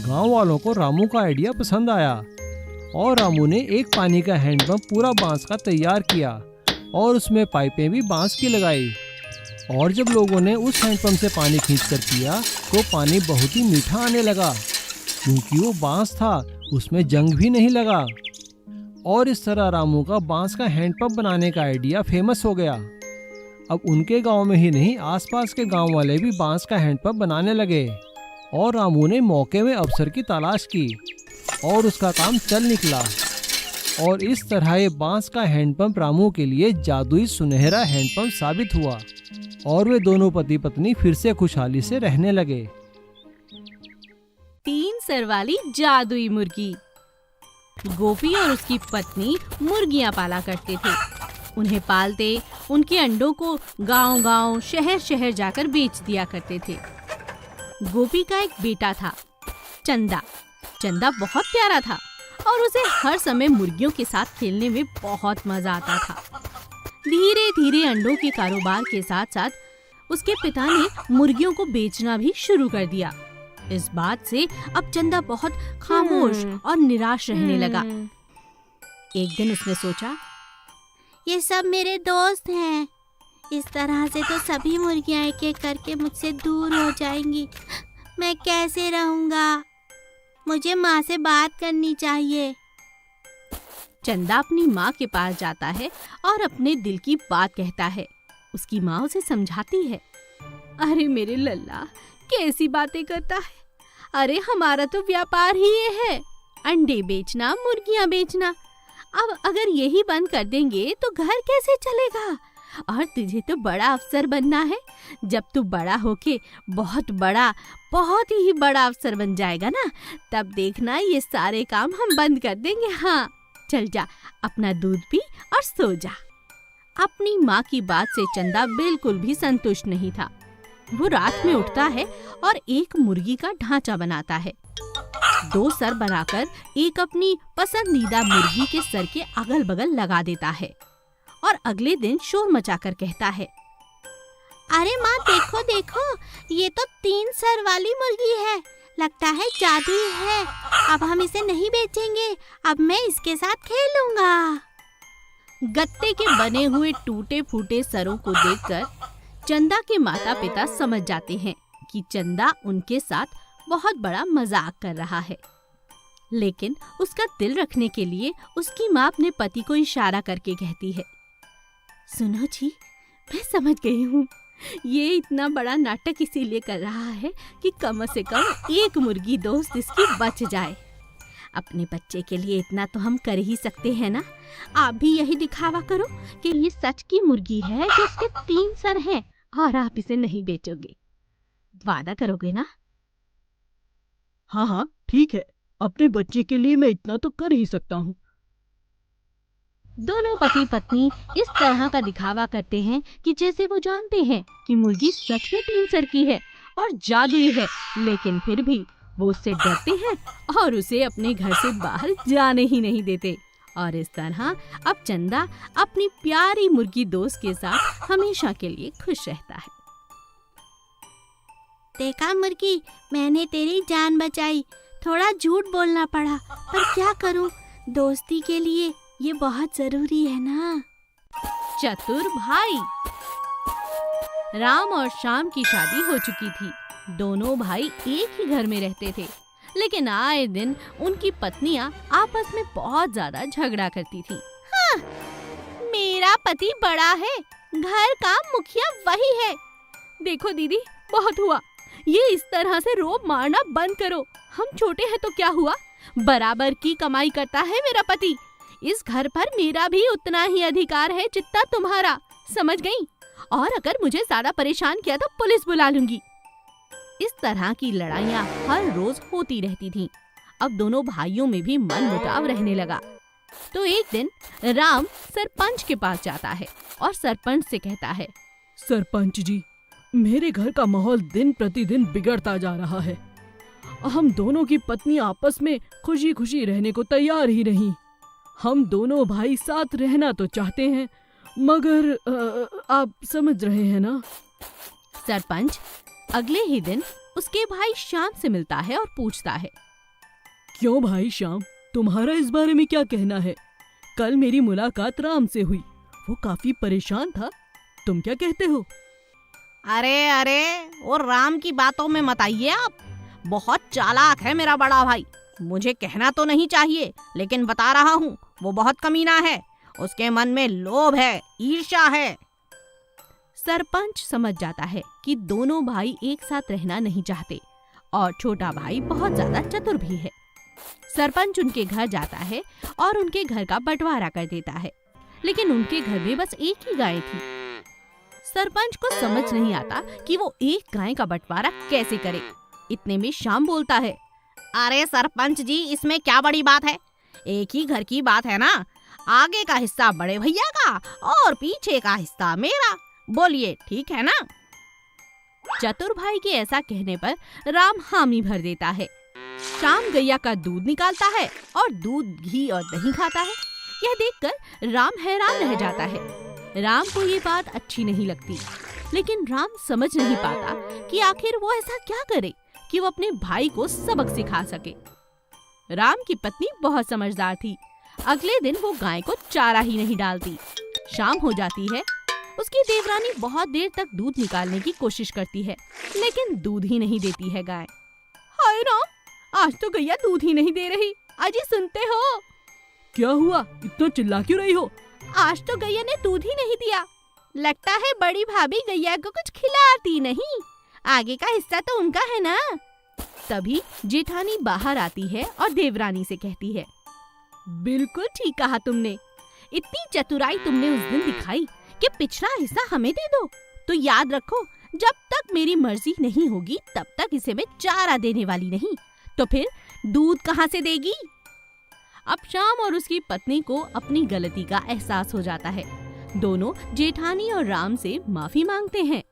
गांव वालों को रामू का आइडिया पसंद आया और रामू ने एक पानी का हैंडपंप पूरा बांस का तैयार किया और उसमें पाइपें भी बांस की लगाई। और जब लोगों ने उस हैंडपंप से पानी खींचकर पिया तो पानी बहुत ही मीठा आने लगा, क्योंकि वो बांस था, उसमें जंग भी नहीं लगा। और इस तरह रामू का बांस का हैंडपंप बनाने का आइडिया फेमस हो गया। अब उनके गांव में ही नहीं, आसपास के गांव वाले भी बांस का हैंडपंप बनाने लगे और रामू ने मौके में अवसर की तलाश की और उसका काम चल निकला। और इस तरह ये बांस का हैंडपंप रामू के लिए जादुई सुनहरा हैंडपंप साबित हुआ और वे दोनों पति पत्नी फिर से खुशहाली से रहने लगे। 3 सर वाली जादुई मुर्गी। गोपी और उसकी पत्नी मुर्गियां पाला करते थे। उन्हें पालते उनके अंडों को गांव-गांव, शहर-शहर जाकर बेच दिया करते थे। गोपी का एक बेटा था, चंदा। चंदा बहुत प्यारा था और उसे हर समय मुर्गियों के साथ खेलने में बहुत मजा आता था। धीरे धीरे अंडों के कारोबार के साथ साथ उसके पिता ने मुर्गियों को बेचना भी शुरू कर दिया। इस बात से अब चंदा बहुत खामोश और निराश रहने लगा। एक दिन उसने सोचा, ये सब मेरे दोस्त हैं, इस तरह से तो सभी मुर्गियां एक एक करके मुझसे दूर हो जाएंगी। मैं कैसे रहूंगा? मुझे माँ से बात करनी चाहिए। चंदा अपनी माँ के पास जाता है और अपने दिल की बात कहता है। उसकी माँ उसे समझाती है। अरे मेरे लल्ला, कैसी बातें करता है। अरे हमारा तो व्यापार ही ये है, अंडे बेचना, मुर्गियाँ बेचना। अब अगर यही बंद कर देंगे तो घर कैसे चलेगा। और तुझे तो बड़ा अफसर बनना है। जब तू बड़ा होके बहुत ही बड़ा अफसर बन जाएगा ना, तब देखना ये सारे काम हम बंद कर देंगे। हाँ, चल जा, अपना दूध पी और सो जा। अपनी माँ की बात से चंदा बिल्कुल भी संतुष्ट नहीं था। वो रात में उठता है और एक मुर्गी का ढांचा बनाता है। 2 सर बनाकर एक अपनी पसंदीदा मुर्गी के सर के अगल बगल लगा देता है और अगले दिन शोर मचाकर कहता है, अरे माँ देखो देखो, ये तो 3 सर वाली मुर्गी है। लगता है जादुई है। अब हम इसे नहीं बेचेंगे, अब मैं इसके साथ खेलूंगा। गत्ते के बने हुए टूटे फूटे सरों को देखकर चंदा के माता पिता समझ जाते हैं कि चंदा उनके साथ बहुत बड़ा मजाक कर रहा है। लेकिन उसका दिल रखने के लिए उसकी माँ अपने पति को इशारा करके कहती है, सुनो जी, मैं समझ गई हूँ। ये इतना बड़ा नाटक इसीलिए कर रहा है कि कम से कम एक मुर्गी दोस्त इसकी बच जाए। अपने बच्चे के लिए इतना तो हम कर ही सकते हैं ना। आप भी यही दिखावा करो कि ये सच की मुर्गी है कि इसके 3 सर हैं और आप इसे नहीं बेचोगे। वादा करोगे ना? हाँ हाँ ठीक है, अपने बच्चे के लिए मैं इतना तो कर ही सकता हूँ। दोनों पति पत्नी इस तरह का दिखावा करते हैं कि जैसे वो जानते हैं कि मुर्गी सच में 3 सर की है और जादुई है, लेकिन फिर भी वो उससे डरते हैं और उसे अपने घर से बाहर जाने ही नहीं देते। और इस तरह अब चंदा अपनी प्यारी मुर्गी दोस्त के साथ हमेशा के लिए खुश रहता है। देखा मुर्गी, मैंने तेरी जान बचाई। थोड़ा झूठ बोलना पड़ा, पर क्या करूं, दोस्ती के लिए ये बहुत जरूरी है ना। चतुर भाई। राम और श्याम की शादी हो चुकी थी। दोनों भाई एक ही घर में रहते थे, लेकिन आए दिन उनकी पत्नियां आपस में बहुत ज्यादा झगड़ा करती थी। हाँ, मेरा पति बड़ा है, घर का मुखिया वही है। देखो दीदी, बहुत हुआ, ये इस तरह से रोब मारना बंद करो। हम छोटे हैं तो क्या हुआ, बराबर की कमाई करता है मेरा पति। इस घर पर मेरा भी उतना ही अधिकार है जितना तुम्हारा, समझ गई? और अगर मुझे ज्यादा परेशान किया तो पुलिस बुला लूंगी। इस तरह की लड़ाइयाँ हर रोज होती रहती थीं। अब दोनों भाइयों में भी मनमुटाव रहने लगा। तो एक दिन राम सरपंच के पास जाता है और सरपंच से कहता है, सरपंच जी, मेरे घर का माहौल दिन प्रतिदिन बिगड़ता जा रहा है। हम दोनों की पत्नी आपस में खुशी खुशी रहने को तैयार ही नहीं। हम दोनों भाई साथ रहना तो चाहते हैं, मगर आप समझ रहे हैं ना। सरपंच अगले ही दिन उसके भाई श्याम से मिलता है और पूछता है, क्यों भाई श्याम, तुम्हारा इस बारे में क्या कहना है? कल मेरी मुलाकात राम से हुई, वो काफी परेशान था, तुम क्या कहते हो? अरे अरे, वो राम की बातों में मत आइए आप। बहुत चालाक है मेरा बड़ा भाई। मुझे कहना तो नहीं चाहिए, लेकिन बता रहा हूँ, वो बहुत कमीना है। उसके मन में लोभ है, ईर्ष्या है। सरपंच समझ जाता है कि दोनों भाई एक साथ रहना नहीं चाहते और छोटा भाई बहुत ज्यादा चतुर भी है। सरपंच उनके घर जाता है और उनके घर का बंटवारा कर देता है, लेकिन उनके घर में बस एक ही गाय थी। सरपंच को समझ नहीं आता कि वो एक गाय का बंटवारा कैसे करे। इतने में श्याम बोलता है, अरे सरपंच जी, इसमें क्या बड़ी बात है? एक ही घर की बात है ना। आगे का हिस्सा बड़े भैया का और पीछे का हिस्सा मेरा। बोलिए, ठीक है ना? चतुर भाई के ऐसा कहने पर राम हामी भर देता है। श्याम गैया का दूध निकालता है और दूध, घी और दही खाता है। यह देखकर राम हैरान रह जाता है। राम को ये बात अच्छी नहीं लगती, लेकिन राम समझ नहीं पाता कि आखिर वो ऐसा क्या करे कि वो अपने भाई को सबक सिखा सके। राम की पत्नी बहुत समझदार थी। अगले दिन वो गाय को चारा ही नहीं डालती। शाम हो जाती है। उसकी देवरानी बहुत देर तक दूध निकालने की कोशिश करती है, लेकिन दूध ही नहीं देती है गाय। हाय राम, आज तो गैया दूध ही नहीं दे रही। अजी सुनते हो? क्या हुआ, इतना चिल्ला क्यों रही हो? आज तो गैया ने दूध ही नहीं दिया। लगता है बड़ी भाभी गैया को कुछ खिलाती नहीं। आगे का हिस्सा तो उनका है ना। तभी जेठानी बाहर आती है और देवरानी से कहती है, बिल्कुल ठीक कहा तुमने। इतनी चतुराई तुमने उस दिन दिखाई कि पिछला हिस्सा हमें दे दो। तो याद रखो, जब तक मेरी मर्जी नहीं होगी तब तक इसे मैं चारा देने वाली नहीं। तो फिर दूध कहाँ से देगी? अब श्याम और उसकी पत्नी को अपनी गलती का एहसास हो जाता है। दोनों जेठानी और राम से माफी मांगते हैं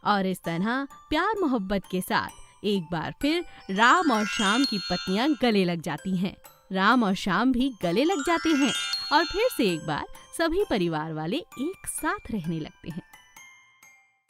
और इस तरह प्यार मोहब्बत के साथ एक बार फिर राम और श्याम की पत्नियां गले लग जाती हैं। राम और श्याम भी गले लग जाते हैं और फिर से एक बार सभी परिवार वाले एक साथ रहने लगते हैं।